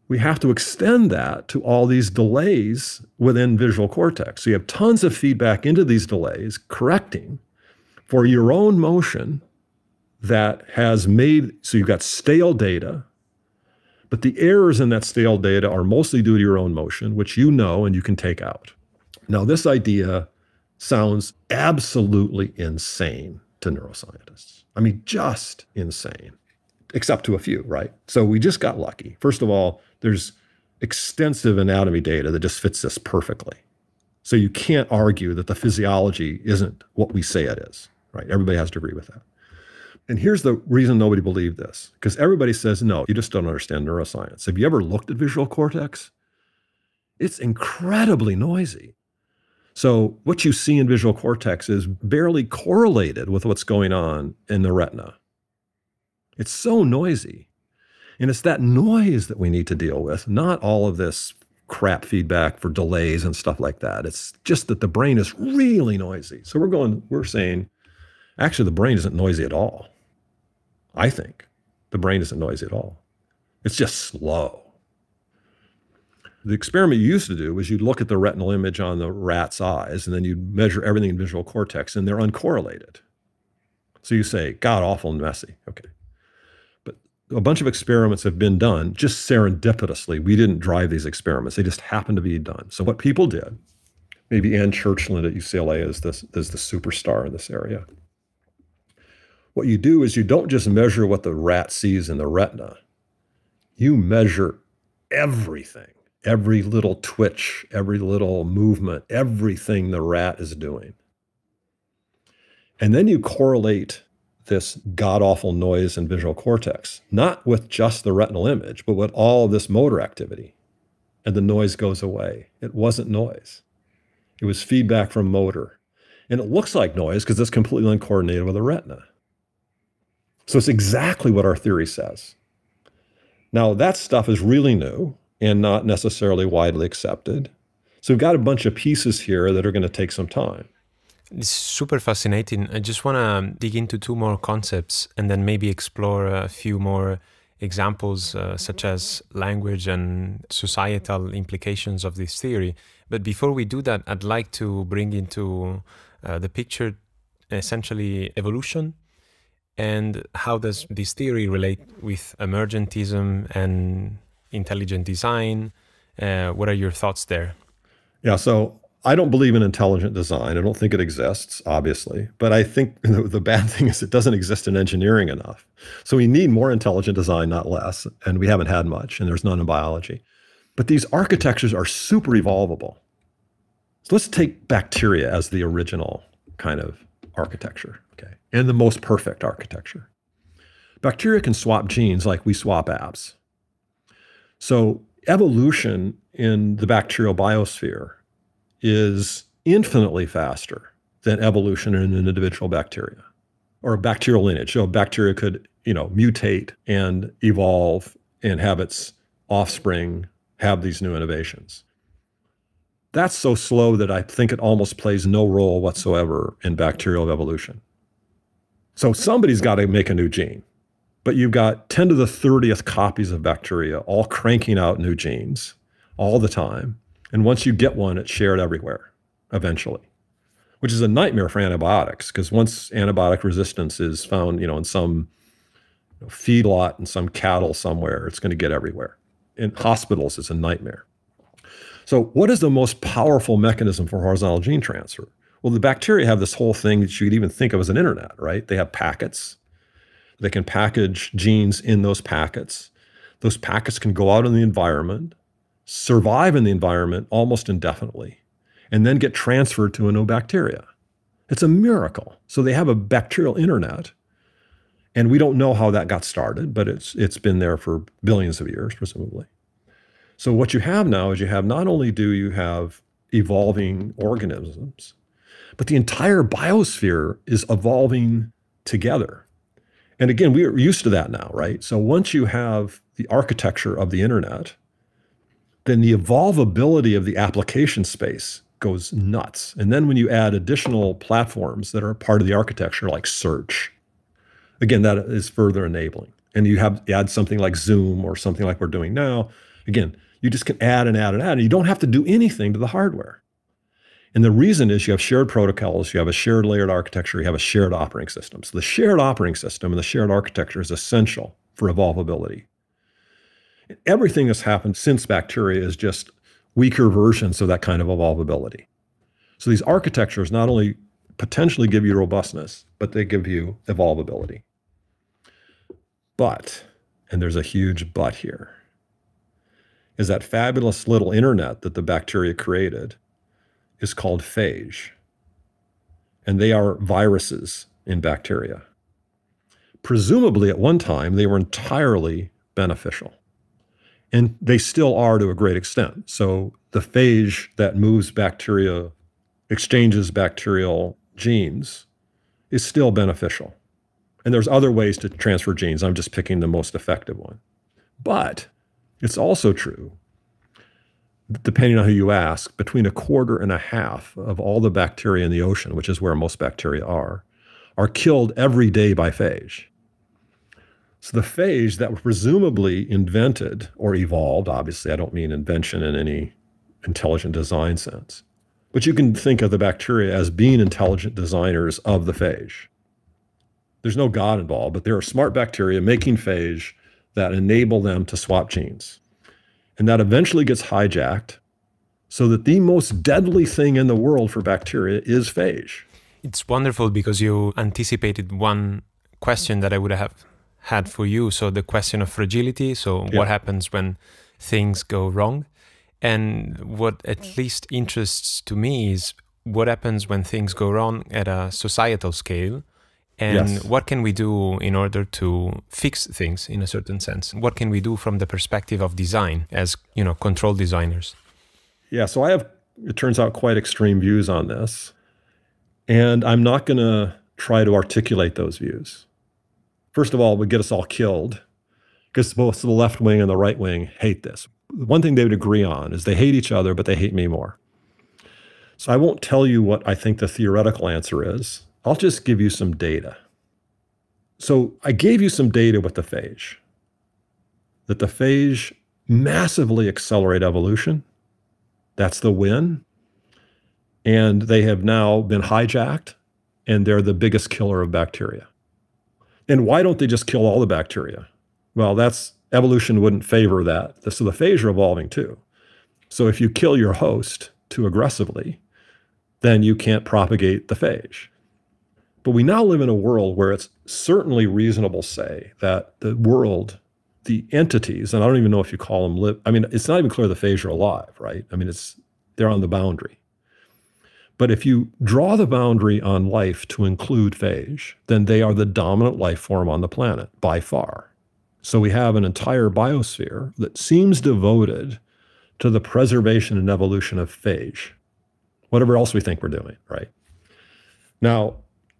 we have to extend that to all these delays within visual cortex. So you have tons of feedback into these delays, correcting for your own motion that has made, so you've got stale data, but the errors in that stale data are mostly due to your own motion, which you know and you can take out. Now, this idea sounds absolutely insane to neuroscientists. I mean, just insane, except to a few, right? So we just got lucky. First of all, there's extensive anatomy data that just fits this perfectly. So you can't argue that the physiology isn't what we say it is, right? Everybody has to agree with that. And here's the reason nobody believed this, because everybody says, no, you just don't understand neuroscience. Have you ever looked at visual cortex? It's incredibly noisy. So what you see in visual cortex is barely correlated with what's going on in the retina. It's so noisy. And it's that noise that we need to deal with, not all of this crap feedback for delays and stuff like that. It's just that the brain is really noisy. So we're saying, actually, the brain isn't noisy at all. I think the brain isn't noisy at all. It's just slow. The experiment you used to do was you'd look at the retinal image on the rat's eyes, and then you'd measure everything in visual cortex, and they're uncorrelated. So you say, God, awful and messy. Okay. But a bunch of experiments have been done just serendipitously. We didn't drive these experiments. They just happened to be done. So what people did, maybe Ann Churchland at UCLA is the superstar in this area. What you do is you don't just measure what the rat sees in the retina. You measure everything, every little twitch, every little movement, everything the rat is doing. And then you correlate this god-awful noise in visual cortex, not with just the retinal image, but with all of this motor activity. And the noise goes away. It wasn't noise. It was feedback from motor. And it looks like noise because it's completely uncoordinated with the retina. So it's exactly what our theory says. Now, that stuff is really new and not necessarily widely accepted. So we've got a bunch of pieces here that are going to take some time. It's super fascinating. I just want to dig into two more concepts and then maybe explore a few more examples, such as language and societal implications of this theory. But before we do that, I'd like to bring into the picture essentially evolution? And how does this theory relate with emergentism and intelligent design? What are your thoughts there? Yeah, so I don't believe in intelligent design. I don't think it exists, obviously. But I think the bad thing is it doesn't exist in engineering enough. So we need more intelligent design, not less. And we haven't had much, and there's none in biology. But these architectures are super evolvable. So let's take bacteria as the original kind of architecture, okay, and the most perfect architecture. Bacteria can swap genes like we swap apps. So evolution in the bacterial biosphere is infinitely faster than evolution in an individual bacteria or a bacterial lineage. So a bacteria could, mutate and evolve and have its offspring have these new innovations. That's so slow that I think it almost plays no role whatsoever in bacterial evolution. So somebody's got to make a new gene, but you've got 10 to the 30th copies of bacteria all cranking out new genes all the time. And once you get one, it's shared everywhere eventually, which is a nightmare for antibiotics because once antibiotic resistance is found, in some feedlot in some cattle somewhere, it's going to get everywhere. In hospitals, it's a nightmare. So what is the most powerful mechanism for horizontal gene transfer? Well, the bacteria have this whole thing that you could even think of as an internet, right? They have packets. They can package genes in those packets. Those packets can go out in the environment, survive in the environment almost indefinitely, and then get transferred to a new bacteria. It's a miracle. So they have a bacterial internet, and we don't know how that got started, but it's been there for billions of years, presumably. So what you have now is not only do you have evolving organisms, but the entire biosphere is evolving together. And again, we are used to that now, right? So once you have the architecture of the internet, then the evolvability of the application space goes nuts. And then when you add additional platforms that are part of the architecture, like search, again, that is further enabling. And you add something like Zoom or something like we're doing now, again, you just can add and add and add, and you don't have to do anything to the hardware. And the reason is you have shared protocols, you have a shared layered architecture, you have a shared operating system. So the shared operating system and the shared architecture is essential for evolvability. And everything that's happened since bacteria is just weaker versions of that kind of evolvability. So these architectures not only potentially give you robustness, but they give you evolvability. But, and there's a huge but here, is that fabulous little internet that the bacteria created is called phage. And they are viruses in bacteria. Presumably at one time, they were entirely beneficial. And they still are to a great extent. So the phage that moves bacteria, exchanges bacterial genes, is still beneficial. And there's other ways to transfer genes. I'm just picking the most effective one. But it's also true, depending on who you ask, between 1/4 and 1/2 of all the bacteria in the ocean, which is where most bacteria are killed every day by phage. So the phage that were presumably invented or evolved, obviously I don't mean invention in any intelligent design sense, but you can think of the bacteria as being intelligent designers of the phage. There's no God involved, but there are smart bacteria making phage that enable them to swap genes. And that eventually gets hijacked so that the most deadly thing in the world for bacteria is phage. It's wonderful because you anticipated one question that I would have had for you. So the question of fragility. So what happens when things go wrong? And what at least interests to me is what happens when things go wrong at a societal scale. And what can we do in order to fix things in a certain sense? What can we do from the perspective of design as, control designers? Yeah, so I have, it turns out, quite extreme views on this. And I'm not going to try to articulate those views. First of all, it would get us all killed because both the left wing and the right wing hate this. One thing they would agree on is they hate each other, but they hate me more. So I won't tell you what I think the theoretical answer is. I'll just give you some data. So I gave you some data with the phage, that the phage massively accelerate evolution. That's the win. And they have now been hijacked and they're the biggest killer of bacteria. And why don't they just kill all the bacteria? Well, evolution wouldn't favor that. So the phage are evolving too. So if you kill your host too aggressively, then you can't propagate the phage. But we now live in a world where it's certainly reasonable to say that the world, the entities, and I don't even know if you call them live. I mean, it's not even clear the phage are alive, right? I mean, they're on the boundary. But if you draw the boundary on life to include phage, then they are the dominant life form on the planet by far. So we have an entire biosphere that seems devoted to the preservation and evolution of phage, whatever else we think we're doing, right? Now,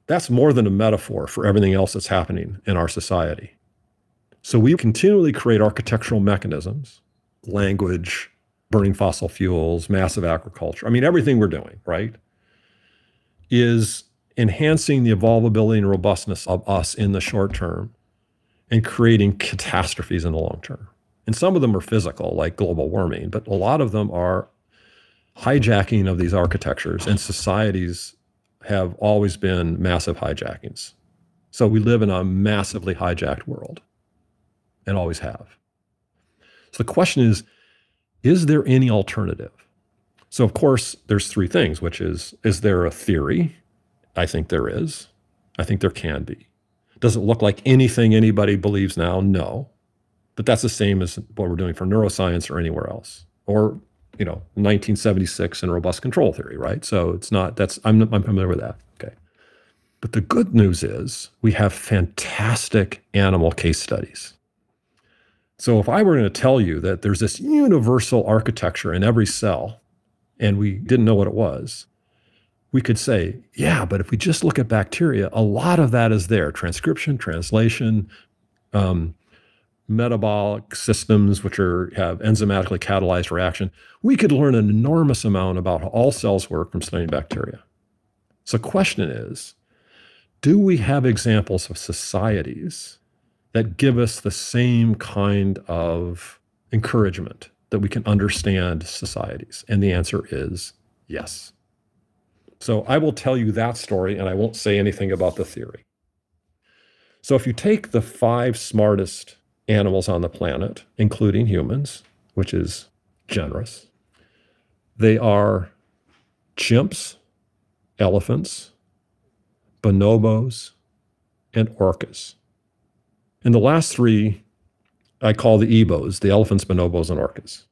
that's more than a metaphor for everything else that's happening in our society. So we continually create architectural mechanisms, language, burning fossil fuels, massive agriculture. I mean, everything we're doing, right, is enhancing the evolvability and robustness of us in the short term and creating catastrophes in the long term. And some of them are physical, like global warming, but a lot of them are hijacking of these architectures, and societies have always been massive hijackings. So we live in a massively hijacked world and always have. So the question is there any alternative? So of course, there's three things, which is there a theory? I think there is. I think there can be. Does it look like anything anybody believes now? No. But that's the same as what we're doing for neuroscience or anywhere else. Or, 1976 in robust control theory, right? So it's not, I'm familiar with that, okay. But the good news is we have fantastic animal case studies. So if I were going to tell you that there's this universal architecture in every cell, and we didn't know what it was, we could say, yeah, but if we just look at bacteria, a lot of that is there. Transcription, translation, metabolic systems, which have enzymatically catalyzed reaction. We could learn an enormous amount about how all cells work from studying bacteria. So the question is, do we have examples of societies that give us the same kind of encouragement that we can understand societies? And the answer is yes. So I will tell you that story, and I won't say anything about the theory. So if you take the 5 smartest animals on the planet, including humans, which is generous, they are chimps, elephants, bonobos, and orcas. And the last 3 I call the EBOs, the elephants, bonobos, and orcas.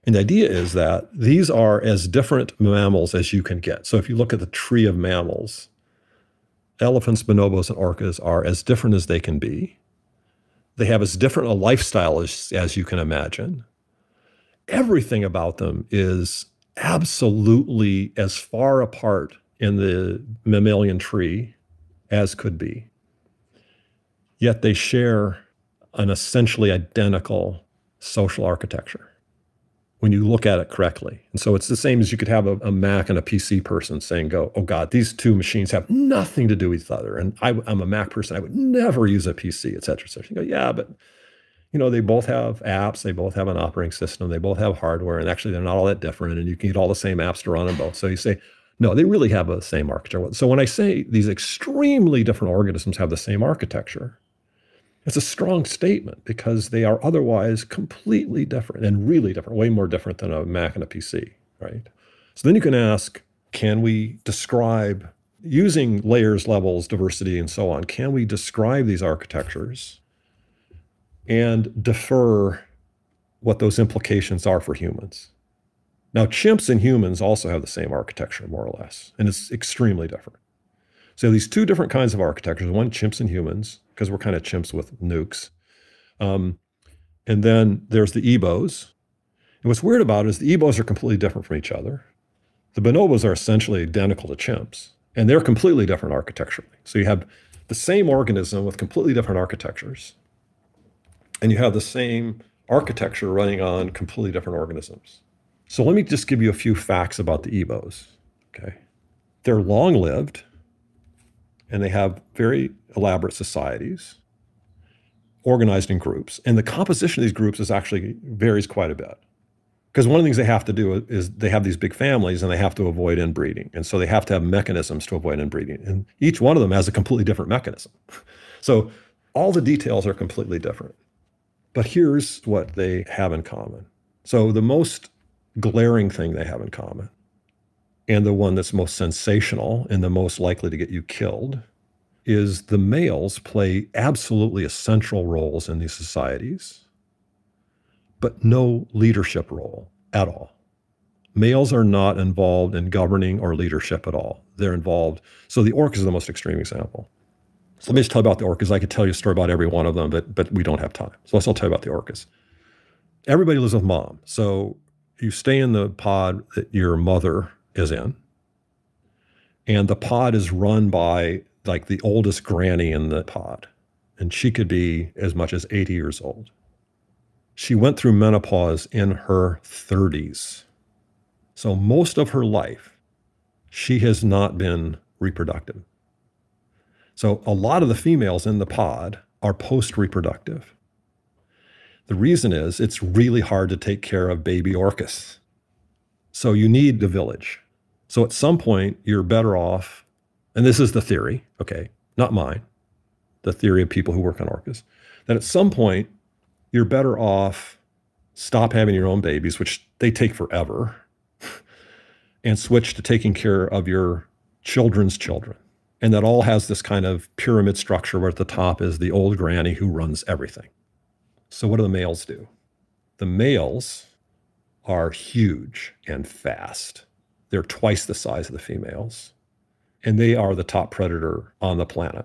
And the idea is that these are as different mammals as you can get. So if you look at the tree of mammals, elephants, bonobos, and orcas are as different as they can be. They have as different a lifestyle as you can imagine. Everything about them is absolutely as far apart in the mammalian tree as could be. Yet they share an essentially identical social architecture when you look at it correctly. And so it's the same as you could have a Mac and a PC person saying, oh God, these 2 machines have nothing to do with each other. And I'm a Mac person, I would never use a PC, et cetera, et cetera. You go, yeah, but they both have apps, they both have an operating system, they both have hardware, and actually they're not all that different, and you can get all the same apps to run them both. So you say, no, they really have the same architecture. So when I say these extremely different organisms have the same architecture, it's a strong statement because they are otherwise completely different and really different, way more different than a Mac and a PC, right? So then you can ask, can we describe, using layers, levels, diversity, and so on, can we describe these architectures and defer what those implications are for humans? Now, chimps and humans also have the same architecture, more or less, and it's extremely different. So these 2 different kinds of architectures, one chimps and humans, because we're kind of chimps with nukes. And then there's the EBOs. And what's weird about it is the EBOs are completely different from each other. The bonobos are essentially identical to chimps, and they're completely different architecturally. So you have the same organism with completely different architectures, and you have the same architecture running on completely different organisms. So let me just give you a few facts about the EBOs, okay? They're long-lived, and they have very elaborate societies organized in groups. And the composition of these groups actually varies quite a bit. Because one of the things they have to do is they have these big families and they have to avoid inbreeding. And so they have to have mechanisms to avoid inbreeding. And each one of them has a completely different mechanism. So all the details are completely different. But here's what they have in common. So the most glaring thing they have in common, and the one that's most sensational and the most likely to get you killed, is the males play absolutely essential roles in these societies, but no leadership role at all. Males are not involved in governing or leadership at all. They're involved. So the orcas is the most extreme example. So let me just tell you about the orcas. I could tell you a story about every one of them, but we don't have time. So I'll tell you about the orcas. Everybody lives with mom. So you stay in the pod that your mother is in, and the pod is run by like the oldest granny in the pod, and she could be as much as 80 years old. She went through menopause in her 30s. So most of her life, she has not been reproductive. So a lot of the females in the pod are post-reproductive. The reason is it's really hard to take care of baby orcas. So you need the village. So at some point, you're better off, and this is the theory, okay, not mine, the theory of people who work on orcas, that at some point, you're better off stop having your own babies, which they take forever, and switch to taking care of your children's children. And that all has this kind of pyramid structure where at the top is the old granny who runs everything. So what do the males do? The males are huge and fast. They're twice the size of the females. And they are the top predator on the planet.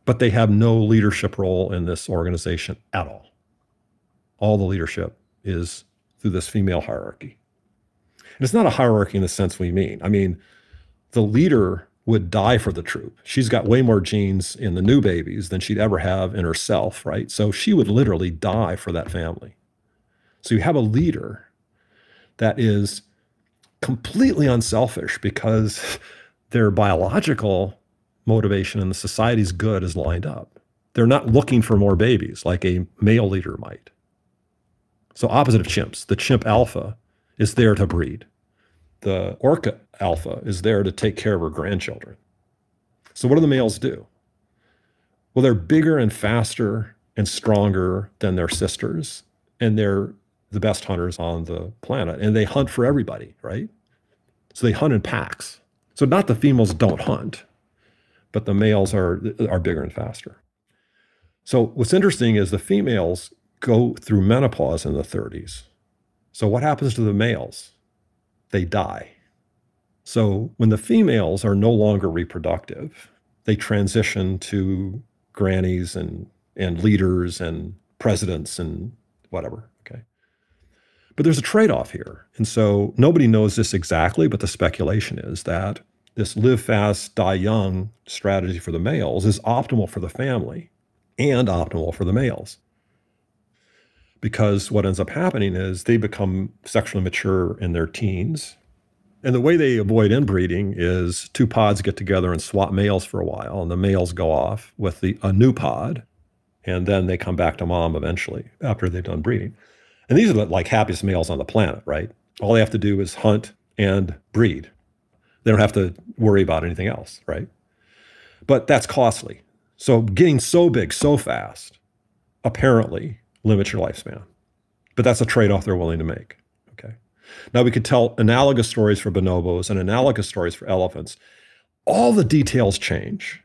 But they have no leadership role in this organization at all. All the leadership is through this female hierarchy. And it's not a hierarchy in the sense we mean. I mean, the leader would die for the troop. She's got way more genes in the new babies than she'd ever have in herself, right? So she would literally die for that family. So you have a leader that is completely unselfish because their biological motivation and the society's good is lined up. They're not looking for more babies like a male leader might. So opposite of chimps, the chimp alpha is there to breed. The orca alpha is there to take care of her grandchildren. So what do the males do? Well, they're bigger and faster and stronger than their sisters, and they're the best hunters on the planet, and they hunt for everybody, right? So they hunt in packs. So not the females don't hunt, but the males are bigger and faster. So what's interesting is the females go through menopause in the 30s. So what happens to the males? They die. So when the females are no longer reproductive, they transition to grannies and leaders and presidents and whatever, okay? But there's a trade-off here. And so nobody knows this exactly, but the speculation is that this live fast, die young strategy for the males is optimal for the family and optimal for the males. Because what ends up happening is they become sexually mature in their teens. And the way they avoid inbreeding is two pods get together and swap males for a while, and the males go off with a new pod, and then they come back to mom eventually after they've done breeding. And these are the like happiest males on the planet, right? All they have to do is hunt and breed. They don't have to worry about anything else, right? But that's costly. So getting so big so fast, apparently, limits your lifespan. But that's a trade-off they're willing to make, okay? Now we could tell analogous stories for bonobos and analogous stories for elephants. All the details change,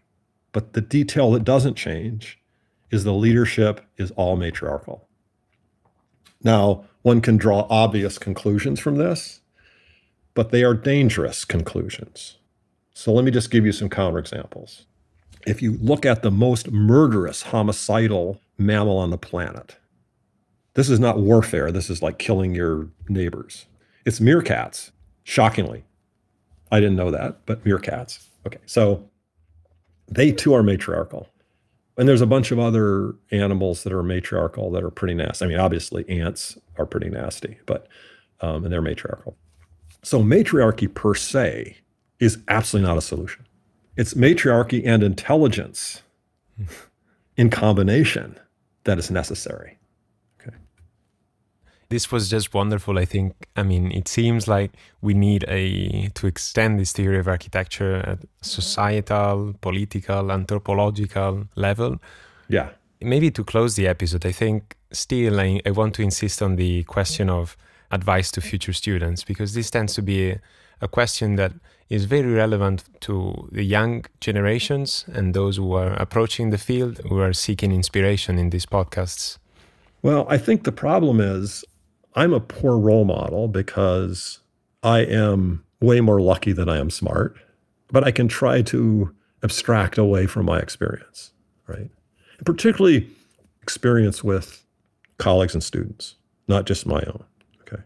but the detail that doesn't change is the leadership is all matriarchal. Now, one can draw obvious conclusions from this, but they are dangerous conclusions. So let me just give you some counterexamples. If you look at the most murderous, homicidal mammal on the planet, this is not warfare. This is like killing your neighbors. It's meerkats, shockingly. I didn't know that, but meerkats. Okay, so they too are matriarchal. And there's a bunch of other animals that are matriarchal that are pretty nasty. I mean, obviously ants are pretty nasty, but and they're matriarchal. So matriarchy per se is absolutely not a solution. It's matriarchy and intelligence in combination that is necessary. Okay. This was just wonderful, I think. I mean, it seems like we need to extend this theory of architecture at societal, political, anthropological level. Yeah. Maybe to close the episode, I think still I want to insist on the question of advice to future students, because this tends to be a question that is very relevant to the young generations and those who are approaching the field, who are seeking inspiration in these podcasts. Well, I think the problem is I'm a poor role model because I am way more lucky than I am smart, but I can try to abstract away from my experience, right? Particularly experience with colleagues and students, not just my own, okay?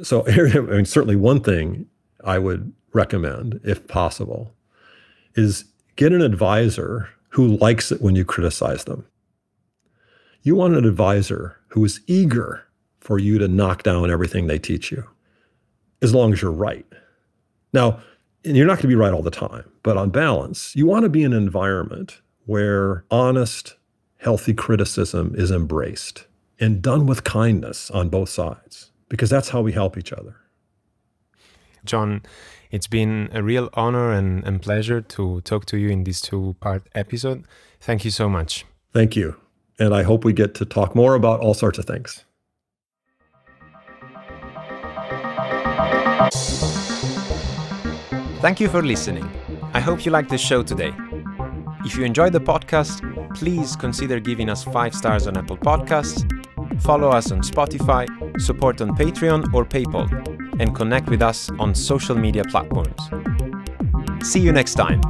So I mean, certainly one thing I would recommend, if possible, is get an advisor who likes it when you criticize them. You want an advisor who is eager for you to knock down everything they teach you, as long as you're right. Now, and you're not going to be right all the time, but on balance, you want to be in an environment where honest, healthy criticism is embraced and done with kindness on both sides, because that's how we help each other. John, it's been a real honor and pleasure to talk to you in this two-part episode. Thank you so much. Thank you. And I hope we get to talk more about all sorts of things. Thank you for listening. I hope you liked the show today. If you enjoyed the podcast, please consider giving us 5 stars on Apple Podcasts, follow us on Spotify, support on Patreon or PayPal, and connect with us on social media platforms. See you next time.